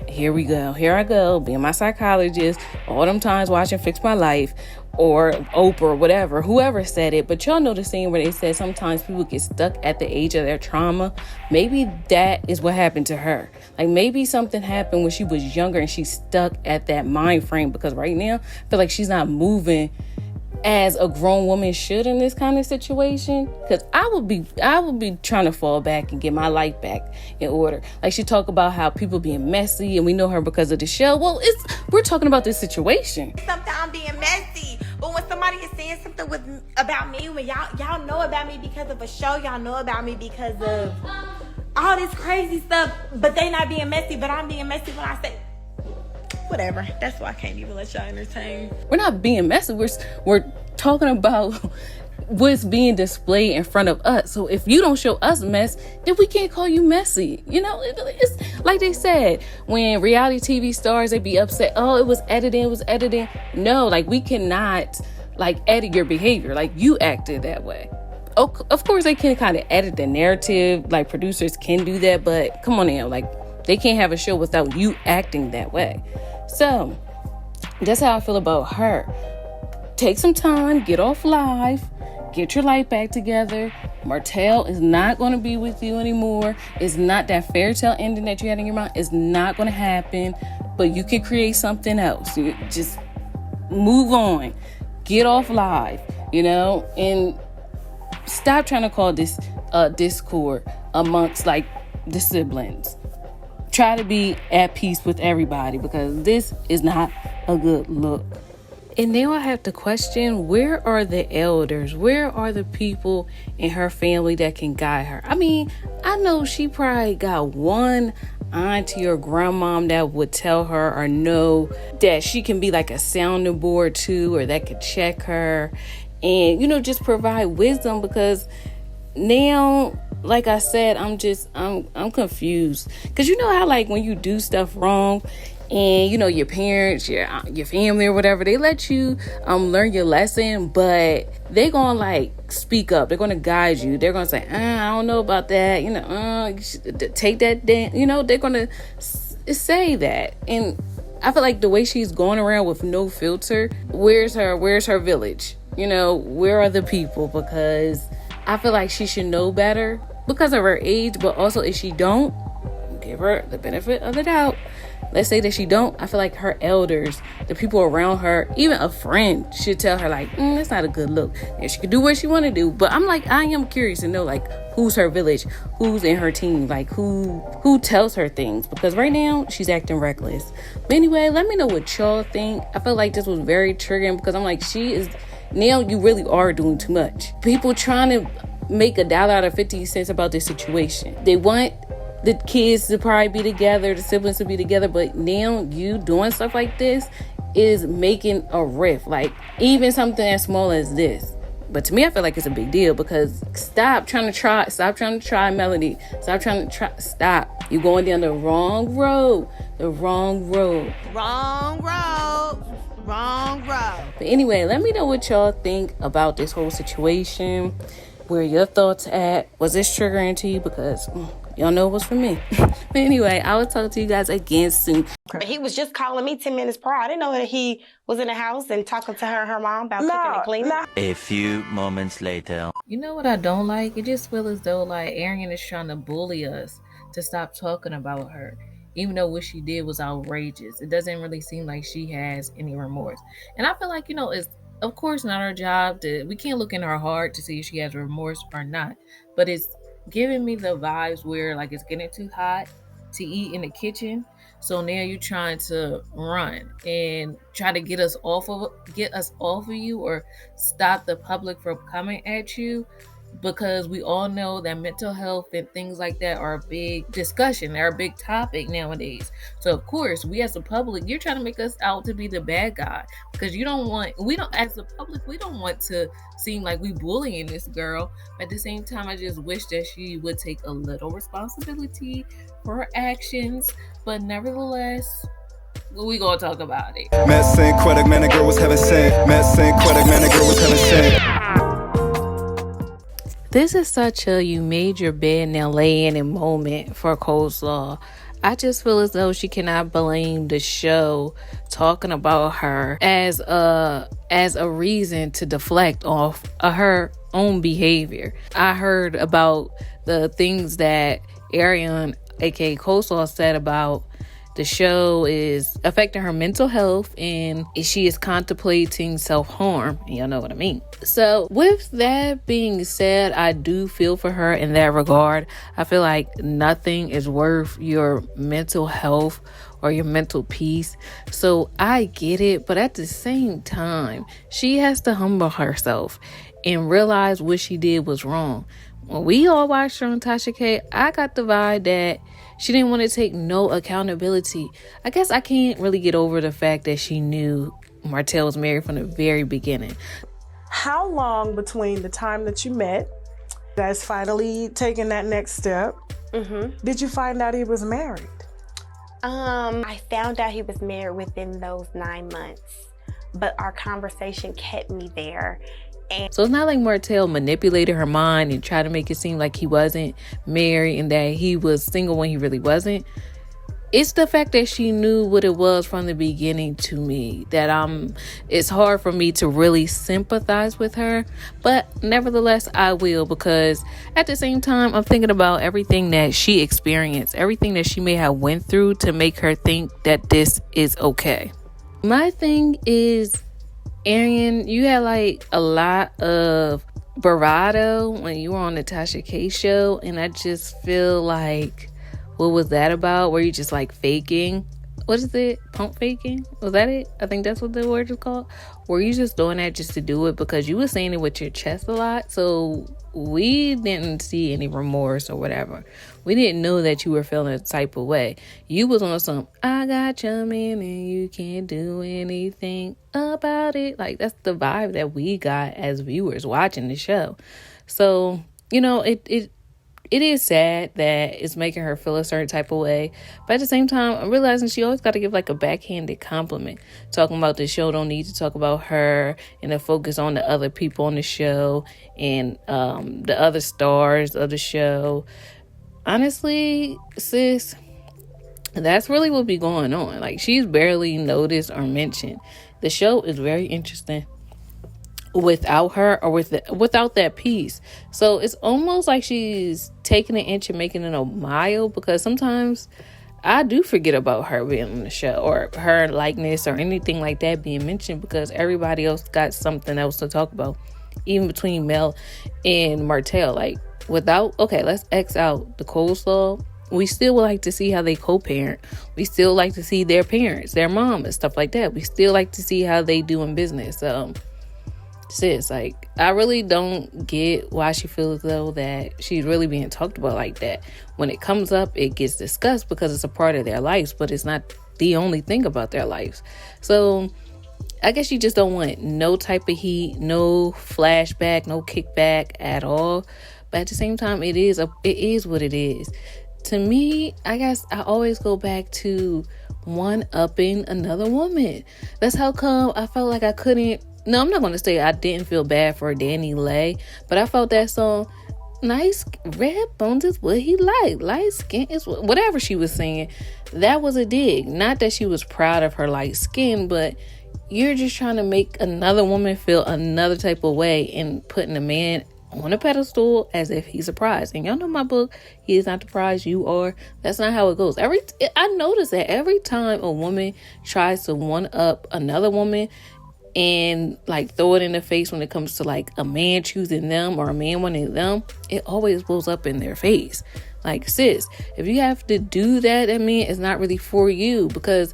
Here I go, being my psychologist, all them times watching Fix My Life, or Oprah, or whatever, whoever said it. But y'all know the scene where they said sometimes people get stuck at the age of their trauma. Maybe that is what happened to her. Like, maybe something happened when she was younger and she's stuck at that mind frame, because right now I feel like she's not moving as a grown woman should in this kind of situation. Because I would be trying to fall back and get my life back in order. Like, she talk about how people being messy, and we know her because of the show. Well, we're talking about this situation. Sometimes I'm being messy, but when somebody is saying something about me, when y'all know about me because of a show, y'all know about me because of all this crazy stuff, but they not being messy, but I'm being messy when I say whatever. That's why I can't even let y'all entertain. We're not being messy. We're talking about what's being displayed in front of us. So if you don't show us mess, then we can't call you messy. It's like they said, when reality TV stars, they be upset, oh, it was editing. No, like, we cannot, like, edit your behavior. Like, you acted that way. Oh, of course they can kind of edit the narrative, like producers can do that, but come on now, like, they can't have a show without you acting that way. So that's how I feel about her. Take some time, get off live, get your life back together. Martell is not going to be with you anymore. It's not that fairy tale ending that you had in your mind. It's not going to happen, but you can create something else. You just move on, get off live, and stop trying to call this discord amongst, like, the siblings. Try to be at peace with everybody, because this is not a good look. And now I have to question, where are the elders? Where are the people in her family that can guide her? I mean, I know she probably got one auntie or grandmom that would tell her or know that she can be like a sounding board too, or that could check her and, just provide wisdom, because now, like I said, I'm confused. Because you know how, like, when you do stuff wrong and, your parents, your family or whatever, they let you learn your lesson, but they're going to, like, speak up. They're going to guide you. They're going to say, I don't know about that. You should take that down. They're going to say that. And I feel like the way she's going around with no filter, where's her village? Where are the people? Because I feel like she should know better because of her age, but also if she don't, give her the benefit of the doubt. Let's say that she don't. I feel like her elders, the people around her, even a friend should tell her like, that's not a good look. And she can do what she want to do. But I'm like, I am curious to know like who's her village, who's in her team, like who tells her things. Because right now she's acting reckless. But anyway, let me know what y'all think. I feel like this was very triggering because I'm like, now you really are doing too much. People trying to make $1 out of 50 cents about this situation. They want the kids to probably be together, the siblings to be together, but now you doing stuff like this is making a rift. Like even something as small as this. But to me, I feel like it's a big deal because stop trying to try Melody. Stop. You're going down the wrong road. But anyway, let me know what y'all think about this whole situation. Where your thoughts at? Was this triggering to you? Because y'all know it was for me. But anyway, I will talk to you guys again soon. But he was just calling me 10 minutes prior. I didn't know that he was in the house and talking to her and her mom about cooking and cleaning. A few moments later. You know what I don't like? It just feels as though like Arionne is trying to bully us to stop talking about her. Even though what she did was outrageous. It doesn't really seem like she has any remorse. And I feel like, it's of course not our job we can't look in her heart to see if she has remorse or not. But it's giving me the vibes where like it's getting too hot to eat in the kitchen. So now you're trying to run and try to get us off of you or stop the public from coming at you. Because we all know that mental health and things like that are a big discussion. They're a big topic nowadays. So of course, we as the public, you're trying to make us out to be the bad guy. Because as the public, we don't want to seem like we bullying this girl. But at the same time, I just wish that she would take a little responsibility for her actions. But nevertheless, we gonna talk about it. Met sympathy, man, the girl was heaven sent. Met sympathy, man, the girl was heaven sent. This is such a you made your bed now lay in a moment for Coleslaw. I just feel as though she cannot blame the show talking about her as a reason to deflect off of her own behavior. I heard about the things that Arionne, aka Coleslaw, said about the show is affecting her mental health and she is contemplating self-harm. And y'all know what I mean. So with that being said, I do feel for her in that regard. I feel like nothing is worth your mental health or your mental peace. So I get it. But at the same time, she has to humble herself and realize what she did was wrong. When we all watched her on Tasha K, I got the vibe that she didn't want to take no accountability. I guess I can't really get over the fact that she knew Martell was married from the very beginning. How long between the time that you met, guys finally taking that next step, did you find out he was married? I found out he was married within those 9 months, but our conversation kept me there. So it's not like Martell manipulated her mind and tried to make it seem like he wasn't married and that he was single when he really wasn't. It's the fact that she knew what it was from the beginning to me that it's hard for me to really sympathize with her. But nevertheless, I will, because at the same time, I'm thinking about everything that she experienced, everything that she may have went through to make her think that this is okay. My thing is, Arionne, you had like a lot of bravado when you were on the Tasha K show, and I just feel like, what was that about? Were you just like faking? What is it? Pump faking? Was that it? I think that's what the word is called. Were you just doing that just to do it because you were saying it with your chest a lot? So we didn't see any remorse or whatever. We didn't know that you were feeling a type of way. You was on some, I got your man and you can't do anything about it. Like, that's the vibe that we got as viewers watching the show. So, it is sad that it's making her feel a certain type of way. But at the same time, I'm realizing she always got to give like a backhanded compliment. Talking about the show don't need to talk about her and to focus on the other people on the show and the other stars of the show. Honestly, sis, that's really what be going on. Like, she's barely noticed or mentioned. The show is very interesting. without her, or without that piece. So it's almost like she's taking an inch and making it a mile, because sometimes I do forget about her being on the show, or her likeness or anything like that being mentioned, because everybody else got something else to talk about, even between Mel and Martell. Like, let's X out the coleslaw. We still would like to see how they co-parent. We still like to see their parents, their mom and stuff like that. We still like to see how they do in business. Sis, like, I really don't get why she feels though that she's really being talked about like that. When it comes up, it gets discussed because it's a part of their lives, but it's not the only thing about their lives. So I guess you just don't want no type of heat, no flashback, no kickback at all. But at the same time, it is what it is. To me, I guess I always go back to one-upping another woman. That's how come I felt like I couldn't. No, I'm not going to say I didn't feel bad for Danny Lay, but I felt that song, nice red bones is what he liked, light skin is whatever she was saying. That was a dig. Not that she was proud of her light skin, but you're just trying to make another woman feel another type of way and putting a man on a pedestal as if he's a prize. And y'all know my book, he is not the prize, you are. That's not how it goes. I notice that every time a woman tries to one up another woman and like throw it in the face when it comes to like a man choosing them or a man wanting them, it always blows up in their face. Like, sis, if you have to do that, I mean, it's not really for you, because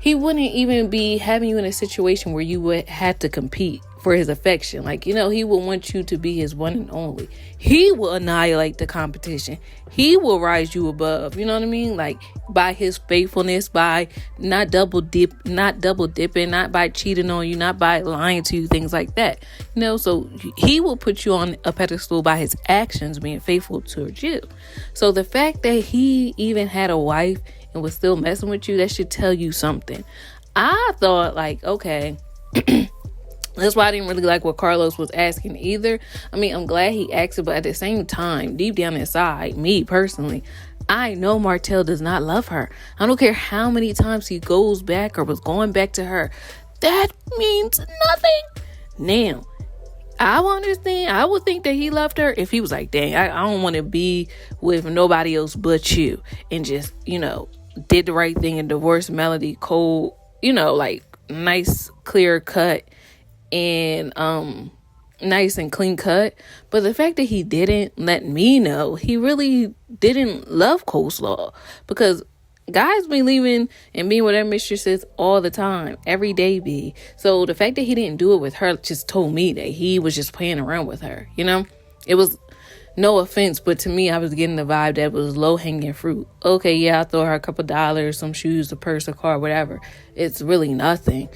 he wouldn't even be having you in a situation where you would have to compete for his affection. Like, you know, he will want you to be his one and only. He will annihilate the competition. He will rise you above, you know what I mean? Like, by his faithfulness, by not double dipping, not by cheating on you, not by lying to you, things like that. You know, so he will put you on a pedestal by his actions being faithful towards you. So the fact that he even had a wife and was still messing with you, that should tell you something. I thought, like, okay, that's why I didn't really like what Carlos was asking either. I mean, I'm glad he asked it, but at the same time, deep down inside, me personally, I know Martell does not love her. I don't care how many times he goes back or was going back to her. That means nothing. Now, I understand. I would think that he loved her if he was like, dang, I don't want to be with nobody else but you, and just, you know, did the right thing and divorced Melody cold, you know, like nice, clear cut and nice and clean cut. But the fact that he didn't let me know, he really didn't love coleslaw, because guys be leaving and being with their mistresses all the time, every day be. So the fact that he didn't do it with her just told me that he was just playing around with her, you know? It was, no offense, but to me, I was getting the vibe that it was low-hanging fruit. Okay, yeah, I'll throw her a couple dollars, some shoes, a purse, a car, whatever. It's really nothing,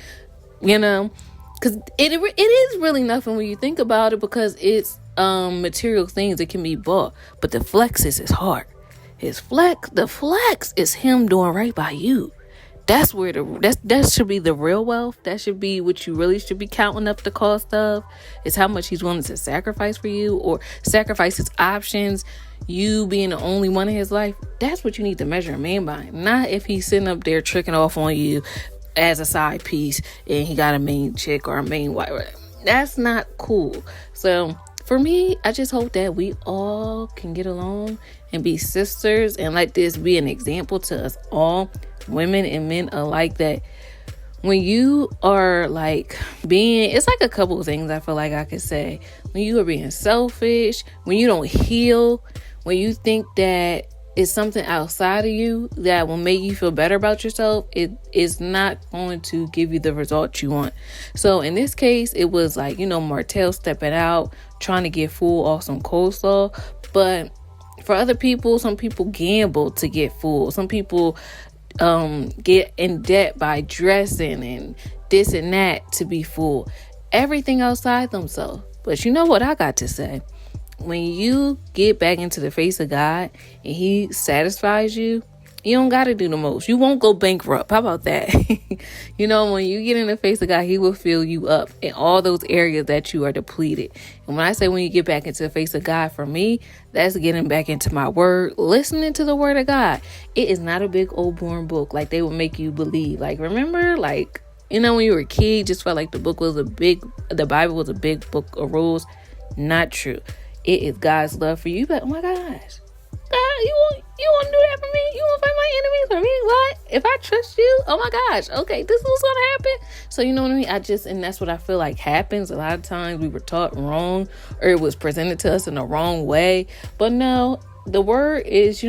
you know? Because it is really nothing when you think about it, because it's material things that can be bought. But the flex is his heart. The flex is him doing right by you. That's where that should be the real wealth. That should be what you really should be counting up the cost of, is how much he's willing to sacrifice for you, or sacrifice his options, you being the only one in his life. That's what you need to measure a man by. Not if he's sitting up there tricking off on you as a side piece and he got a main chick or a main wife. That's not cool. So for me, I just hope that we all can get along and be sisters, and let this be an example to us all, women and men alike, that when you are like it's like a couple of things I feel like I could say. When you are being selfish, when you don't heal, when you think that it's something outside of you that will make you feel better about yourself, it is not going to give you the result you want. So in this case, it was like, you know, Martell stepping out, trying to get full off some coleslaw. But for other people, some people gamble to get full. Some people get in debt by dressing and this and that to be full. Everything outside themselves. But you know what I got to say? When you get back into the face of God and he satisfies you, you don't got to do the most. You won't go bankrupt. How about that? You know, when you get in the face of God, he will fill you up in all those areas that you are depleted. And when I say when you get back into the face of God, for me, that's getting back into my word, listening to the word of God. It is not a big old boring book like they will make you believe. Like, remember, like You know, when you were a kid, you just felt like the Bible was a big book of rules. Not true. It is God's love for you. You be like, oh my gosh, God, you want to do that for me? You want to fight my enemies for me? What? If I trust you, oh my gosh, okay, this is what's gonna happen. So you know what I mean? And that's what I feel like happens. A lot of times we were taught wrong, or it was presented to us in the wrong way. But no, the word is,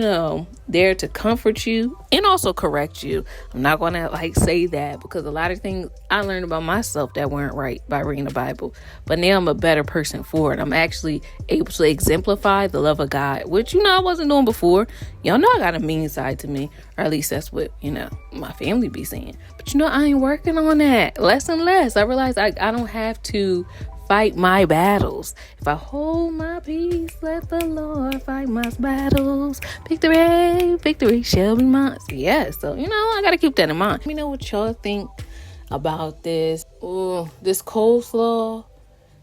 there to comfort you and also correct you. I'm not going to say that, because a lot of things I learned about myself that weren't right by reading the Bible. But now I'm a better person for it. I'm actually able to exemplify the love of God, which, I wasn't doing before. Y'all know I got a mean side to me, or at least that's what, my family be saying. But, I ain't working on that. Less and less. I realize I don't have to fight my battles. If I hold my peace, let the Lord fight my battles. Victory shall be mine. Yeah, so I gotta keep that in mind. Let me know what y'all think about this coleslaw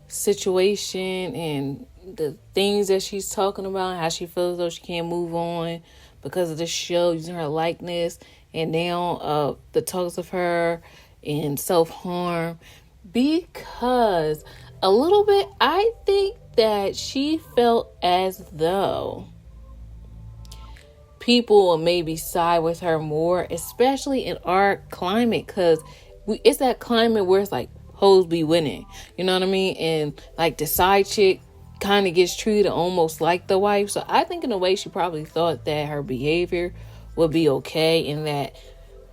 situation and the things that she's talking about, how she feels as though she can't move on because of the show, using her likeness, and now the talks of her and self-harm. Because a little bit, I think that she felt as though people will maybe side with her more, especially in our climate, because it's that climate where it's like hoes be winning, you know what I mean? And the side chick kind of gets treated almost like the wife. So I think in a way she probably thought that her behavior would be okay, and that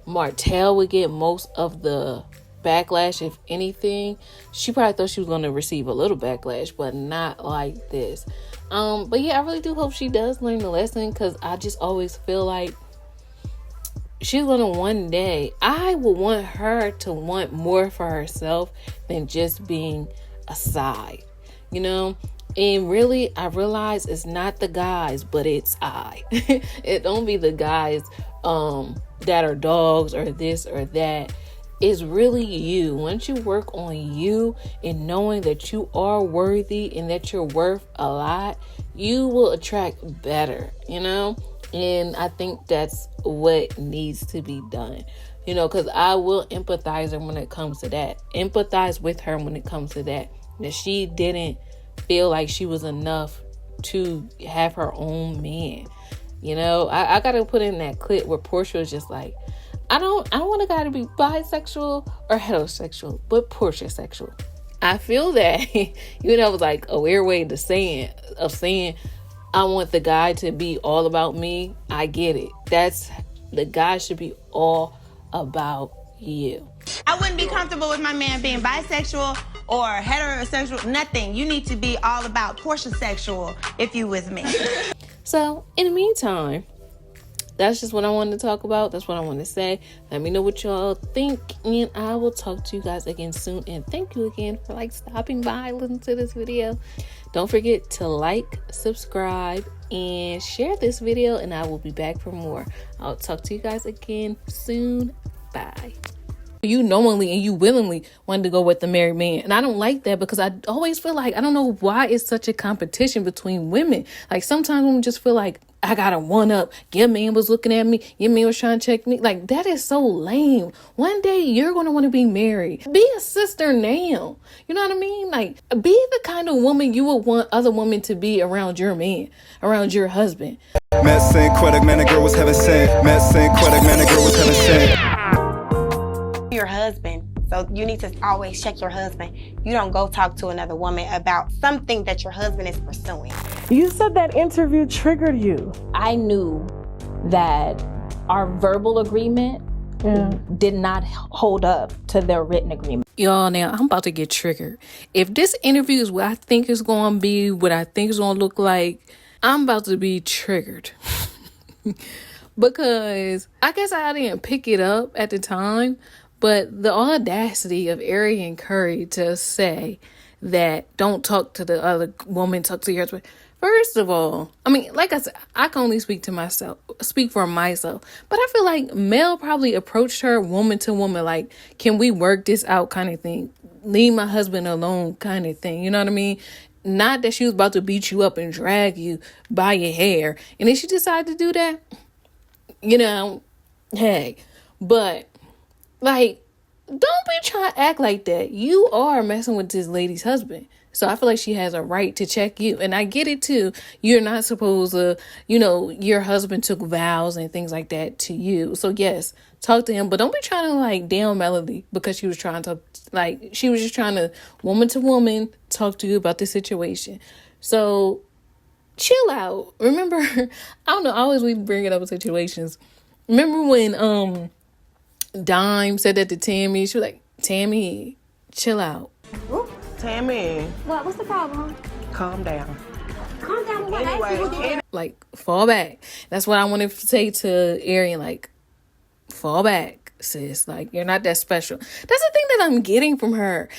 Martell would get most of the backlash. If anything, she probably thought she was going to receive a little backlash, but not like this. But yeah, I really do hope she does learn the lesson, because I just always feel like she's going to one day, I would want her to want more for herself than just being a side, And really, I realize it's not the guys, but it's I. It don't be the guys that are dogs or this or that. It's really you. Once you work on you and knowing that you are worthy and that you're worth a lot, you will attract better, And I think that's what needs to be done, because I will empathize her when it comes to that. Empathize with her when it comes to that she didn't feel like she was enough to have her own man. I gotta put in that clip where Portia was just like, I don't want a guy to be bisexual or heterosexual, but Portia sexual. I feel that, was like a weird way to saying I want the guy to be all about me. I get it. The guy should be all about you. I wouldn't be comfortable with my man being bisexual or heterosexual, nothing. You need to be all about Portia sexual if you with me. So, in the meantime, that's just what I wanted to talk about. That's what I want to say. Let me know what y'all think, and I will talk to you guys again soon. And thank you again for stopping by, listening to this video. Don't forget to subscribe, and share this video, and I will be back for more. I'll talk to you guys again soon. Bye. You knowingly and you willingly wanted to go with the married man. And I don't like that, because I always feel like, I don't know why it's such a competition between women. Sometimes women just feel like, I got a one up. Your man was looking at me. Your man was trying to check me. That is so lame. One day you're going to want to be married. Be a sister now. You know what I mean? Be the kind of woman you would want other women to be around your man, around your husband. Met sympathy, man, the girl was heaven sent. Met sympathy, man, the girl was heaven sent. Your husband, so you need to always check your husband. You don't go talk to another woman about something that your husband is pursuing. You said that interview triggered you. I knew that our verbal agreement did not hold up to their written agreement. Y'all, now I'm about to get triggered. If this interview is what I think it's going to be, what I think it's going to look like, I'm about to be triggered. Because I guess I didn't pick it up at the time, but the audacity of Arionne Curry to say that don't talk to the other woman, talk to your husband. First of all, I mean, like I said, I can only speak for myself. But I feel like Mel probably approached her woman to woman, can we work this out kind of thing? Leave my husband alone kind of thing. You know what I mean? Not that she was about to beat you up and drag you by your hair. And then she decided to do that. Hey. But, don't be trying to act like that. You are messing with this lady's husband. So I feel like she has a right to check you. And I get it too. You're not supposed to, your husband took vows and things like that to you. So yes, talk to him. But don't be trying to like damn Melody because she was trying to she was just trying to woman to woman talk to you about the situation. So chill out. Remember, I don't know, I always we bring it up in situations. Remember when Dime said that to Tammy? She was like, Tammy, chill out. Tammy, What's the problem? calm down. Calm down. Anyway, Like, fall back. That's what I want to say to Arionne. Like, fall back, sis. Like, you're not that special. That's the thing that I'm getting from her.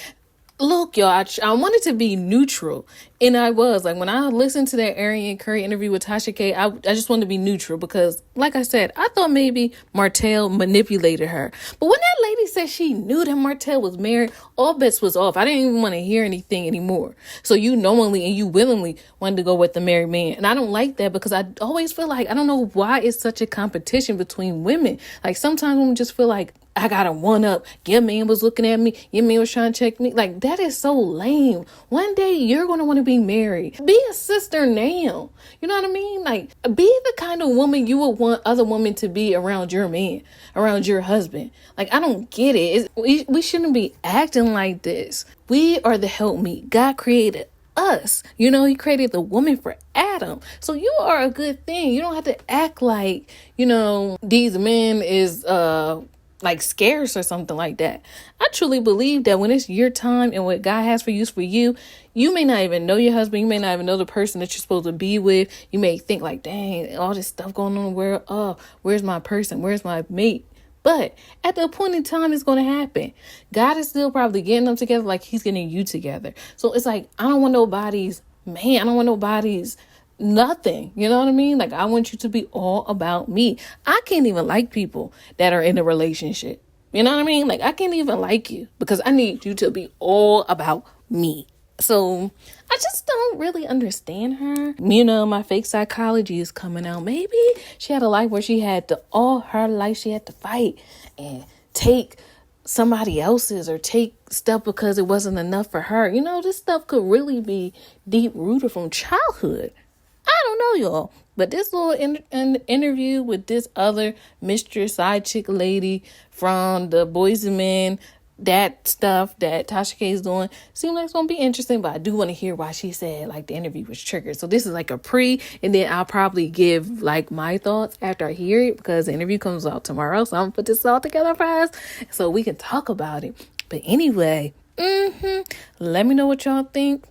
Look, y'all, I wanted to be neutral. And I was. Like, when I listened to that Arionne Curry interview with Tasha K, I just wanted to be neutral because, like I said, I thought maybe Martell manipulated her. But when that lady said she knew that Martell was married, all bets was off. I didn't even want to hear anything anymore. So you knowingly and you willingly wanted to go with the married man. And I don't like that because I always feel like, I don't know why it's such a competition between women. Like, sometimes women just feel like, I got a one up. Your man was looking at me. Your man was trying to check me. Like, that is so lame. One day you're going to want to be married. Be a sister now. You know what I mean? Like, be the kind of woman you would want other women to be around your man, around your husband. Like, I don't get it. We shouldn't be acting like this. We are the helpmeet. God created us. He created the woman for Adam. So you are a good thing. You don't have to act like, these men is like scarce or something like that. I truly believe that when it's your time and what God has for you, you may not even know your husband. You may not even know the person that you're supposed to be with. You may think like, dang, all this stuff going on in the world. Oh, where's my person? Where's my mate? But at the point in time, it's going to happen. God is still probably getting them together like he's getting you together. So it's like, I don't want nobody's man. I don't want nobody's nothing. You know what I mean? Like, I want you to be all about me. I can't even like people that are in a relationship. You know what I mean? Like, I can't even like you because I need you to be all about me. So I just don't really understand her. My fake psychology is coming out. Maybe she had a life where she had to, all her life, she had to fight and take somebody else's or take stuff because it wasn't enough for her. This stuff could really be deep rooted from childhood. I don't know, y'all. But this little interview with this other mistress, side chick lady from the Boys and Men, that stuff that Tasha K is doing, seems like it's going to be interesting. But I do want to hear why she said, like, the interview was triggered. So this is like a and then I'll probably give, like, my thoughts after I hear it because the interview comes out tomorrow. So I'm going to put this all together for us so we can talk about it. But anyway, let me know what y'all think.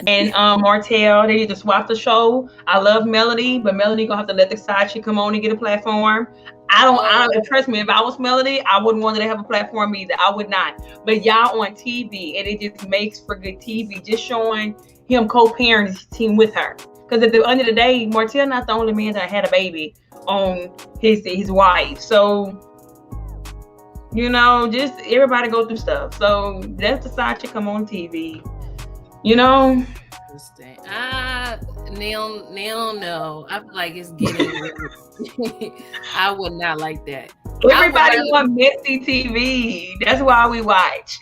And Martell, they need to swap the show. I love Melody, but Melody gonna have to let the side chick come on and get a platform. I don't trust me. If I was Melody, I wouldn't want to have a platform either. I would not. But y'all on TV, and it just makes for good TV. Just showing him co-parenting with her. Because at the end of the day, Martell not the only man that had a baby on his wife. So, just everybody go through stuff. So let the side chick come on TV. Now no. I feel like it's getting I would not like that. Everybody want messy TV. That's why we watch.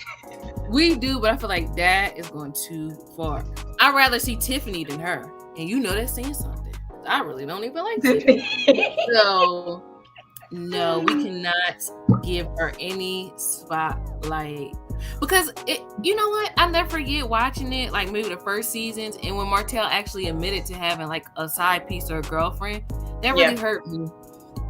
We do, but I feel like that is going too far. I'd rather see Tiffany than her. And that's saying something. I really don't even like Tiffany. So no, we cannot give her any spotlight. Because you know what? I never forget watching it, like maybe the first seasons, and when Martell actually admitted to having like a side piece or a girlfriend, that really hurt me.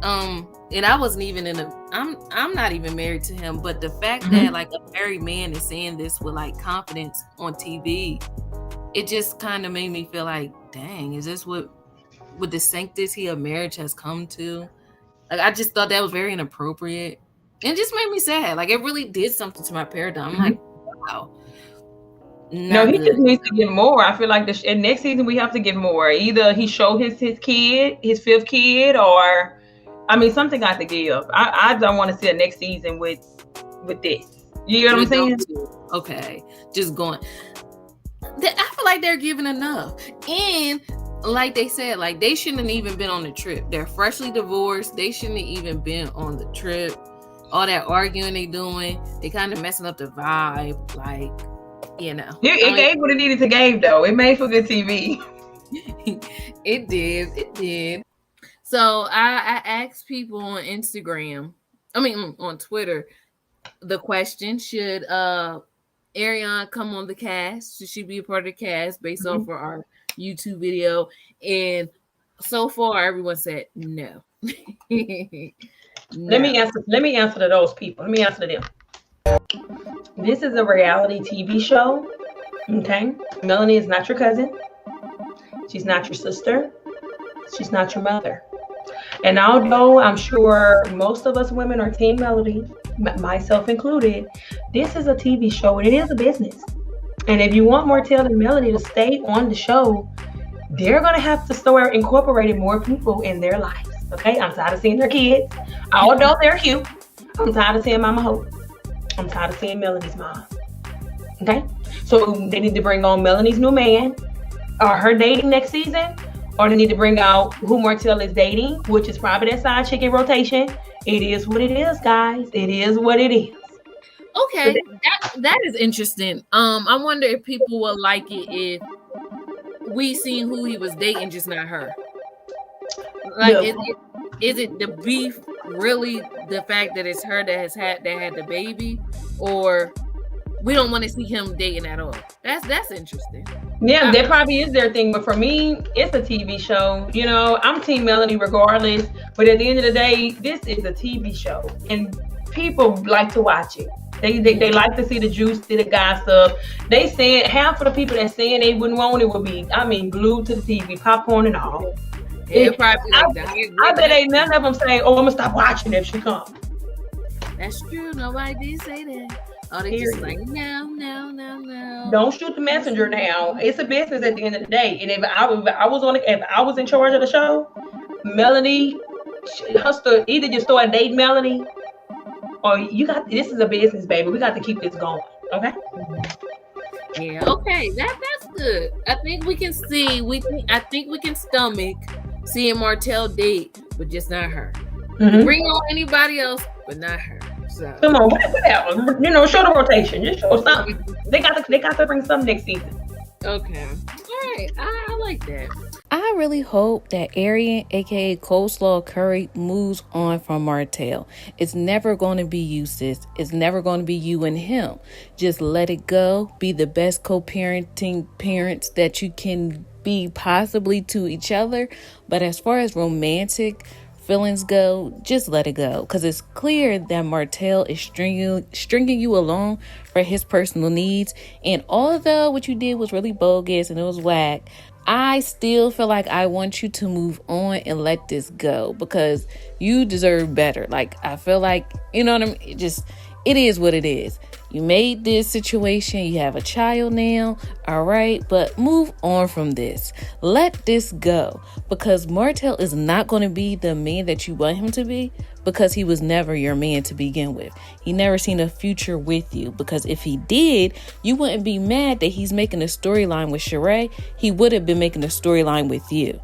And I wasn't even I'm not even married to him, but the fact that like a married man is saying this with like confidence on TV, it just kind of made me feel like, dang, is this what the sanctity of marriage has come to? Like, I just thought that was very inappropriate. And it just made me sad. Like, it really did something to my paradigm. I'm like, wow. No, he just needs to give more. I feel like next season we have to give more. Either he show his kid, his fifth kid, or something got to give. I don't want to see a next season with this. You know what I'm saying? Okay, just going. I feel like they're giving enough, and like they said, like they shouldn't have even been on the trip. They're freshly divorced. They shouldn't have even been on the trip. all that arguing they doing, they kind of messing up the vibe. Like, you know, it gave what it needed to give, though. It made for good TV. It did. So I asked people on Instagram, on Twitter, the question: should Arionne come on the cast? Should she be a part of the cast based off of our YouTube video? And so far, everyone said no. Let me answer to those people. Let me answer to them. This is a reality TV show. Okay, Melanie is not your cousin. She's not your sister. She's not your mother. And although I'm sure most of us women are Team Melody, myself included, this is a TV show and it is a business. And if you want Martell and Melody to stay on the show, they're going to have to start incorporating more people in their lives. Okay, I'm tired of seeing their kids. Although they're cute, I'm tired of seeing Mama Holt. I'm tired of seeing Melanie's mom. Okay, so they need to bring on Melanie's new man, or her dating next season, or they need to bring out who Martell is dating, which is probably that side chicken rotation. It is what it is, guys. It is what it is. Okay, that is interesting. I wonder if people will like it if we seen who he was dating, just not her. Like, is it the beef really the fact that it's her that had the baby, or we don't want to see him dating at all? That's interesting. Yeah, that probably is their thing. But for me, it's a TV show. You know, I'm Team Melanie regardless. But at the end of the day, this is a TV show. And people like to watch it. They like to see the juice, see the gossip. They saying half of the people that saying they wouldn't want it would be, glued to the TV, popcorn and all. Yeah, probably like that. I bet ain't none of them saying, "Oh, I'm gonna stop watching if she comes." That's true. Nobody did say that. Oh, they just like, no. Don't shoot the messenger now. It's a business at the end of the day. And if I was in charge of the show, Melanie, either just start dating Melanie, or this is a business, baby. We got to keep this going. Okay. Yeah. Okay. That's good. I think we can I think we can stomach seeing Martell date, but just not her. Mm-hmm. Bring on anybody else, but not her. So. Come on, whatever. Show the rotation. Just show something. They got to bring something next season. Okay. All right. I like that. I really hope that Arionne, aka Coleslaw Curry, moves on from Martell. It's never going to be you, sis. It's never going to be you and him. Just let it go. Be the best co-parenting parents that you can be possibly to each other. But as far as romantic feelings go, just let it go, because it's clear that Martell is stringing you along for his personal needs. And although what you did was really bogus and it was whack, I still feel like I want you to move on and let this go, because you deserve better. Like, I feel like, you know what I mean? It is what it is. You made this situation. You have a child now. All right. But move on from this. Let this go, because Martell is not going to be the man that you want him to be, because he was never your man to begin with. He never seen a future with you, because if he did, you wouldn't be mad that he's making a storyline with Sheree. He would have been making a storyline with you.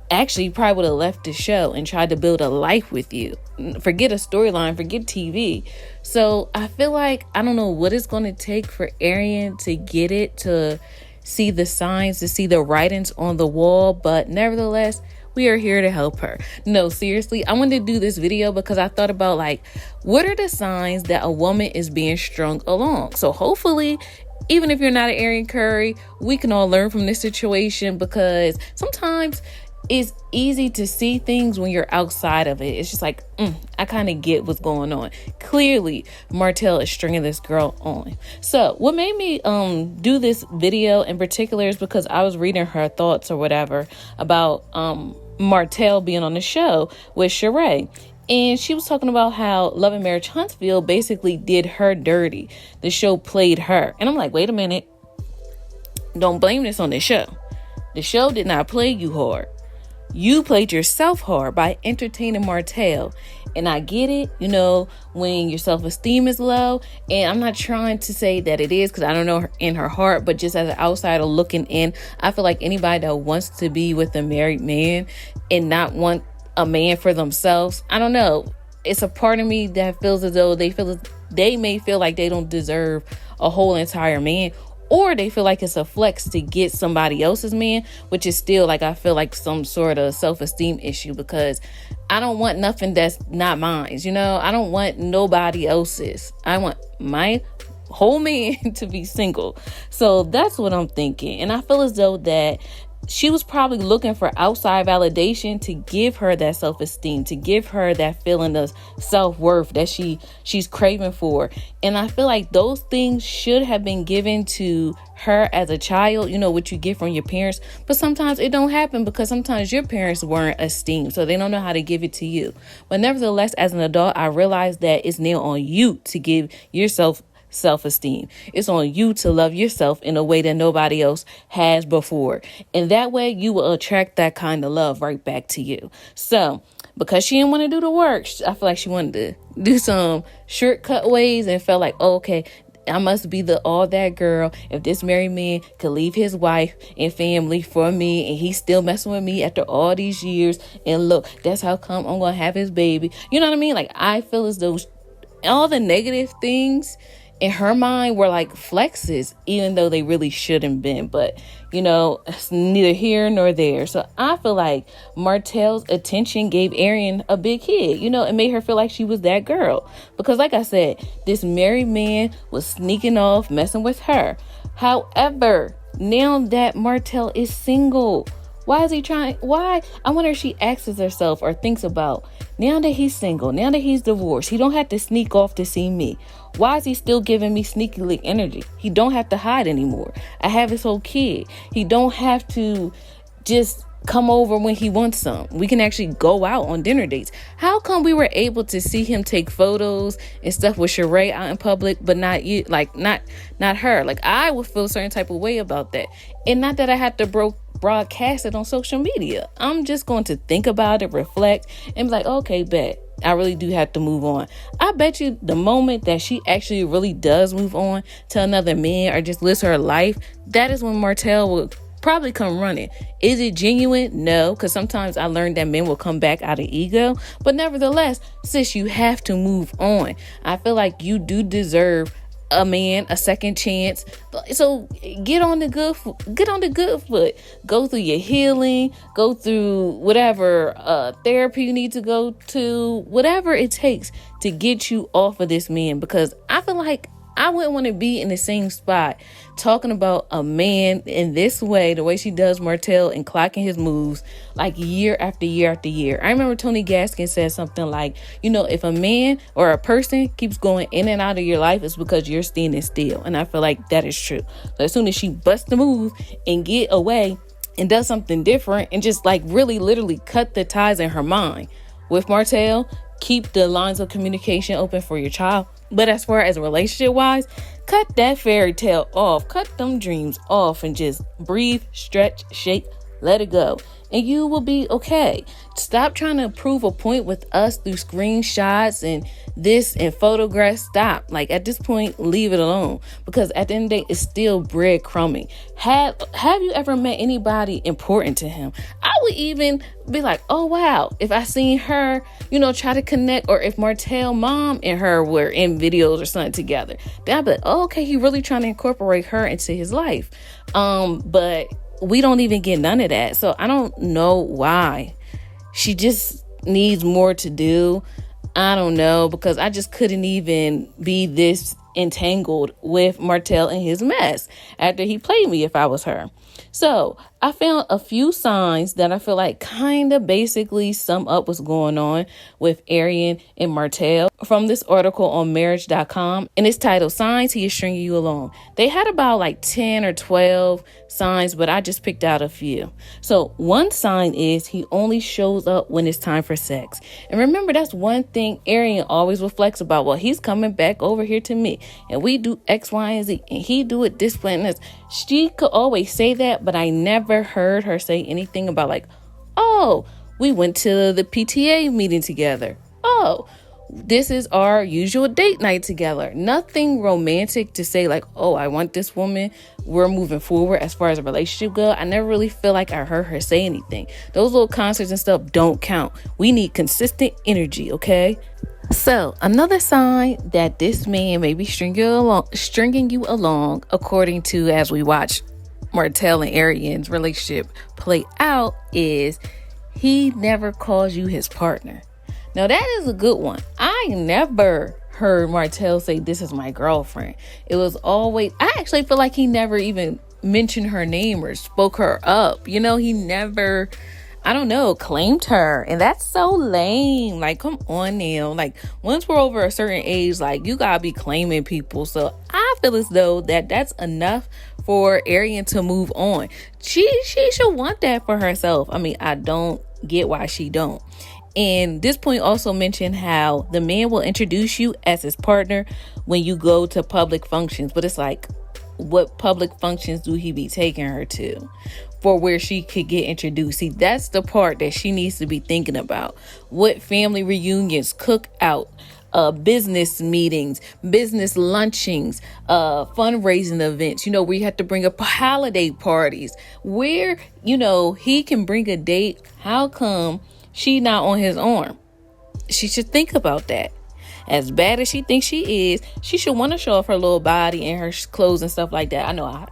Actually, he probably would have left the show and tried to build a life with you. Forget a storyline, forget TV. So I feel like, I don't know what it's going to take for Arionne to get it, to see the signs, to see the writings on the wall. But nevertheless, we are here to help her. No, seriously, I wanted to do this video because I thought about, like, what are the signs that a woman is being strung along? So hopefully, even if you're not an Arionne Curry, we can all learn from this situation, because sometimes it's easy to see things when you're outside of it. It's just like, I kind of get what's going on. Clearly, Martell is stringing this girl on. So what made me do this video in particular is because I was reading her thoughts or whatever about Martell being on the show with Sheree. And she was talking about how Love and Marriage Huntsville basically did her dirty. The show played her. And I'm like, wait a minute. Don't blame this on the show. The show did not play you hard. You played yourself hard by entertaining Martell. And I get it, you know, when your self-esteem is low. And I'm not trying to say that it is, because I don't know her in her heart. But just as an outsider looking in, I feel like anybody that wants to be with a married man and not want a man for themselves, I don't know. it's a part of me that feels as though they may feel like they don't deserve a whole entire man, or they feel like it's a flex to get somebody else's man, which is still like, I feel like some sort of self-esteem issue, because I don't want nothing that's not mine. You know, I don't want nobody else's. I want my whole man to be single. So that's what I'm thinking. And I feel as though that she was probably looking for outside validation to give her that self-esteem, to give her that feeling of self-worth that she's craving for. And I feel like those things should have been given to her as a child, you know, what you get from your parents. But sometimes it don't happen, because sometimes your parents weren't esteemed, so they don't know how to give it to you. But nevertheless, as an adult, I realized that it's now on you to give yourself self-esteem. It's on you to love yourself in a way that nobody else has before. And that way you will attract that kind of love right back to you. So because she didn't want to do the work, I feel like she wanted to do some shortcut ways and felt like, oh, okay, I must be the all that girl. If this married man could leave his wife and family for me, and he's still messing with me after all these years, and look, that's how come I'm gonna have his baby. You know what I mean? Like, I feel as though all the negative things in her mind were like flexes, even though they really shouldn't been. But, you know, it's neither here nor there. So I feel like Martell's attention gave Arionne a big hit. You know, it made her feel like she was that girl. Because like I said, this married man was sneaking off, messing with her. However, now that Martell is single, why is he trying? Why? I wonder if she asks herself or thinks about, now that he's single, now that he's divorced, he don't have to sneak off to see me. Why is he still giving me sneaky link energy? He don't have to hide anymore. I have his whole kid. He don't have to just come over when he wants some. We can actually go out on dinner dates. How come we were able to see him take photos and stuff with Sheree out in public, but not you, like not her? Like, I would feel a certain type of way about that. And not that I have to broadcast it on social media. I'm just going to think about it, reflect, and be like, okay, bet. I really do have to move on. I bet you the moment that she actually really does move on to another man or just lives her life, that is when Martell will probably come running. Is it genuine? No, because sometimes I learned that men will come back out of ego. But nevertheless, sis, you have to move on. I feel like you do deserve a man a second chance. So get on the good foot. Go through your healing, go through whatever therapy you need to go to, whatever it takes to get you off of this man, because I feel like I wouldn't want to be in the same spot talking about a man in this way, the way she does Martell, and clocking his moves like year after year after year. I remember Tony Gaskin said something like, you know, if a man or a person keeps going in and out of your life, it's because you're standing still. And I feel like that is true. So as soon as she busts the move and get away and does something different and just like really literally cut the ties in her mind with Martell, keep the lines of communication open for your child. But as far as relationship wise, cut that fairy tale off, cut them dreams off, and just breathe, stretch, shake, let it go, and you will be okay. Stop trying to prove a point with us through screenshots and this and photographs. Stop. Like, at this point, leave it alone, because at the end of the day, it's still breadcrumbing. Have you ever met anybody important to him? I would even be like, oh wow, if I seen her, you know, try to connect, or if Martell mom and her were in videos or something together, then I'd be like, oh, okay, he really trying to incorporate her into his life. But we don't even get none of that. So I don't know why. She just needs more to do. I don't know, because I just couldn't even be this entangled with Martell and his mess after he played me if I was her. So I found a few signs that I feel like kind of basically sum up what's going on with Arionne and Martell from this article on marriage.com, and it's titled Signs He Is Stringing You Along. They had about like 10 or 12 signs, but I just picked out a few. So one sign is he only shows up when it's time for sex. And remember, that's one thing Arionne always reflects about. Well, he's coming back over here to me and we do X, Y, and Z, and he do it this way and this. She could always say that, but I never heard her say anything about like, oh, we went to the PTA meeting together. Oh, this is our usual date night together. Nothing romantic to say like, oh, I want this woman. We're moving forward as far as a relationship goes. I never really feel like I heard her say anything. Those little concerts and stuff don't count. We need consistent energy, okay? So, another sign that this man may be stringing you along, according to as we watch Martell and Arionne's relationship play out, is he never calls you his partner. Now, that is a good one. I never heard Martell say, "This is my girlfriend." It was always, I actually feel like he never even mentioned her name or spoke her up. You know, he never, I don't know, claimed her. And that's so lame. Like, come on now. Like, once we're over a certain age, like, you gotta be claiming people. So I feel as though that's enough for Arionne to move on. She should want that for herself. I mean, I don't get why she don't. And this point also mentioned how the man will introduce you as his partner when you go to public functions. But it's like, what public functions do he be taking her to for where she could get introduced? See, that's the part that she needs to be thinking about. What family reunions, cookout, business meetings, business lunchings, fundraising events, where you have to bring up holiday parties where, he can bring a date. How come she not on his arm? She should think about that. As bad as she thinks she is, she should want to show off her little body and her clothes and stuff like that. I know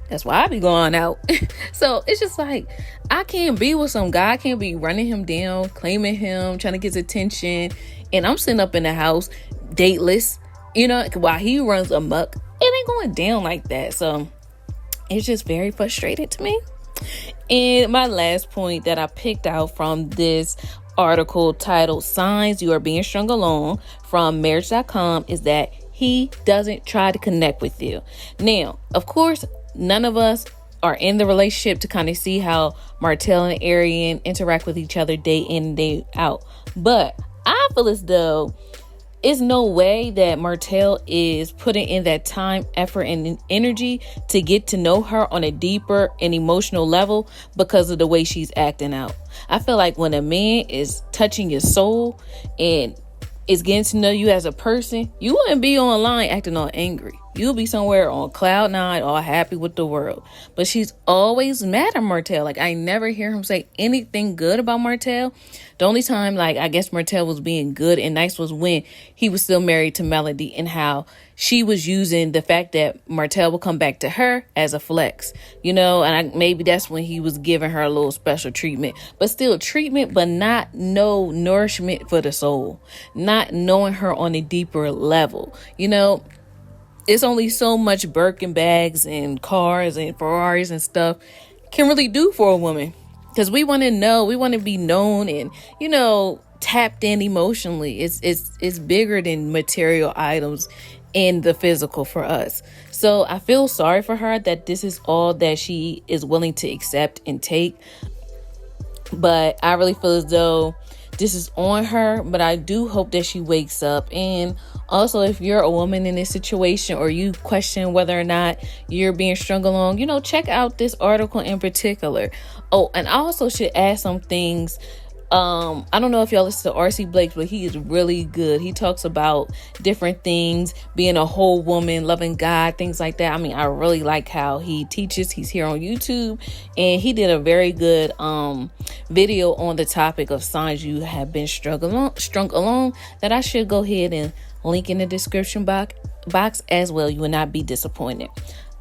that's why I be going out. So it's just like, I can't be with some guy. I can't be running him down, claiming him, trying to get his attention. And I'm sitting up in the house, dateless, while he runs amok. It ain't going down like that. So it's just very frustrating to me. And my last point that I picked out from this article titled "Signs You Are Being Strung Along" from marriage.com is that he doesn't try to connect with you. Now, of course, none of us are in the relationship to kind of see how Martell and Arionne interact with each other day in and day out. But I feel as though it's no way that Martell is putting in that time, effort, and energy to get to know her on a deeper and emotional level because of the way she's acting out. I feel like when a man is touching your soul and is getting to know you as a person, you wouldn't be online acting all angry. You'll be somewhere on cloud nine, all happy with the world. But she's always mad at Martell. Like, I never hear him say anything good about Martell. The only time, I guess Martell was being good and nice was when he was still married to Melody, and how she was using the fact that Martell would come back to her as a flex, and maybe that's when he was giving her a little special treatment. But still treatment, but not no nourishment for the soul. Not knowing her on a deeper level, It's only so much Birkin bags and cars and Ferraris and stuff can really do for a woman. Because we want to know, we want to be known and, tapped in emotionally. It's bigger than material items in the physical for us. So I feel sorry for her that this is all that she is willing to accept and take. But I really feel as though this is on her, but I do hope that she wakes up. And also, if you're a woman in this situation or you question whether or not you're being strung along, check out this article in particular. Oh, and I also should add some things. I don't know if y'all listen to R.C. Blake, but he is really good. He talks about different things, being a whole woman, loving God, things like that. I mean, I really like how he teaches. He's here on YouTube, and he did a very good video on the topic of signs you have been strung along that I should go ahead and link in the description box as well. You will not be disappointed.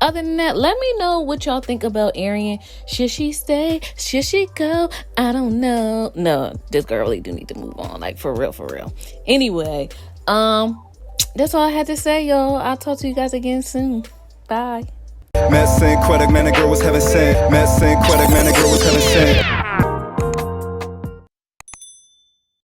Other than that, let me know what y'all think about Arionne. Should she stay? Should she go? I don't know. No, this girl really do need to move on. Like, for real. Anyway, that's all I had to say, y'all. I'll talk to you guys again soon. Bye. Met sympathy, man, the girl was heaven sent. Met sympathy, man, the girl was heaven sent.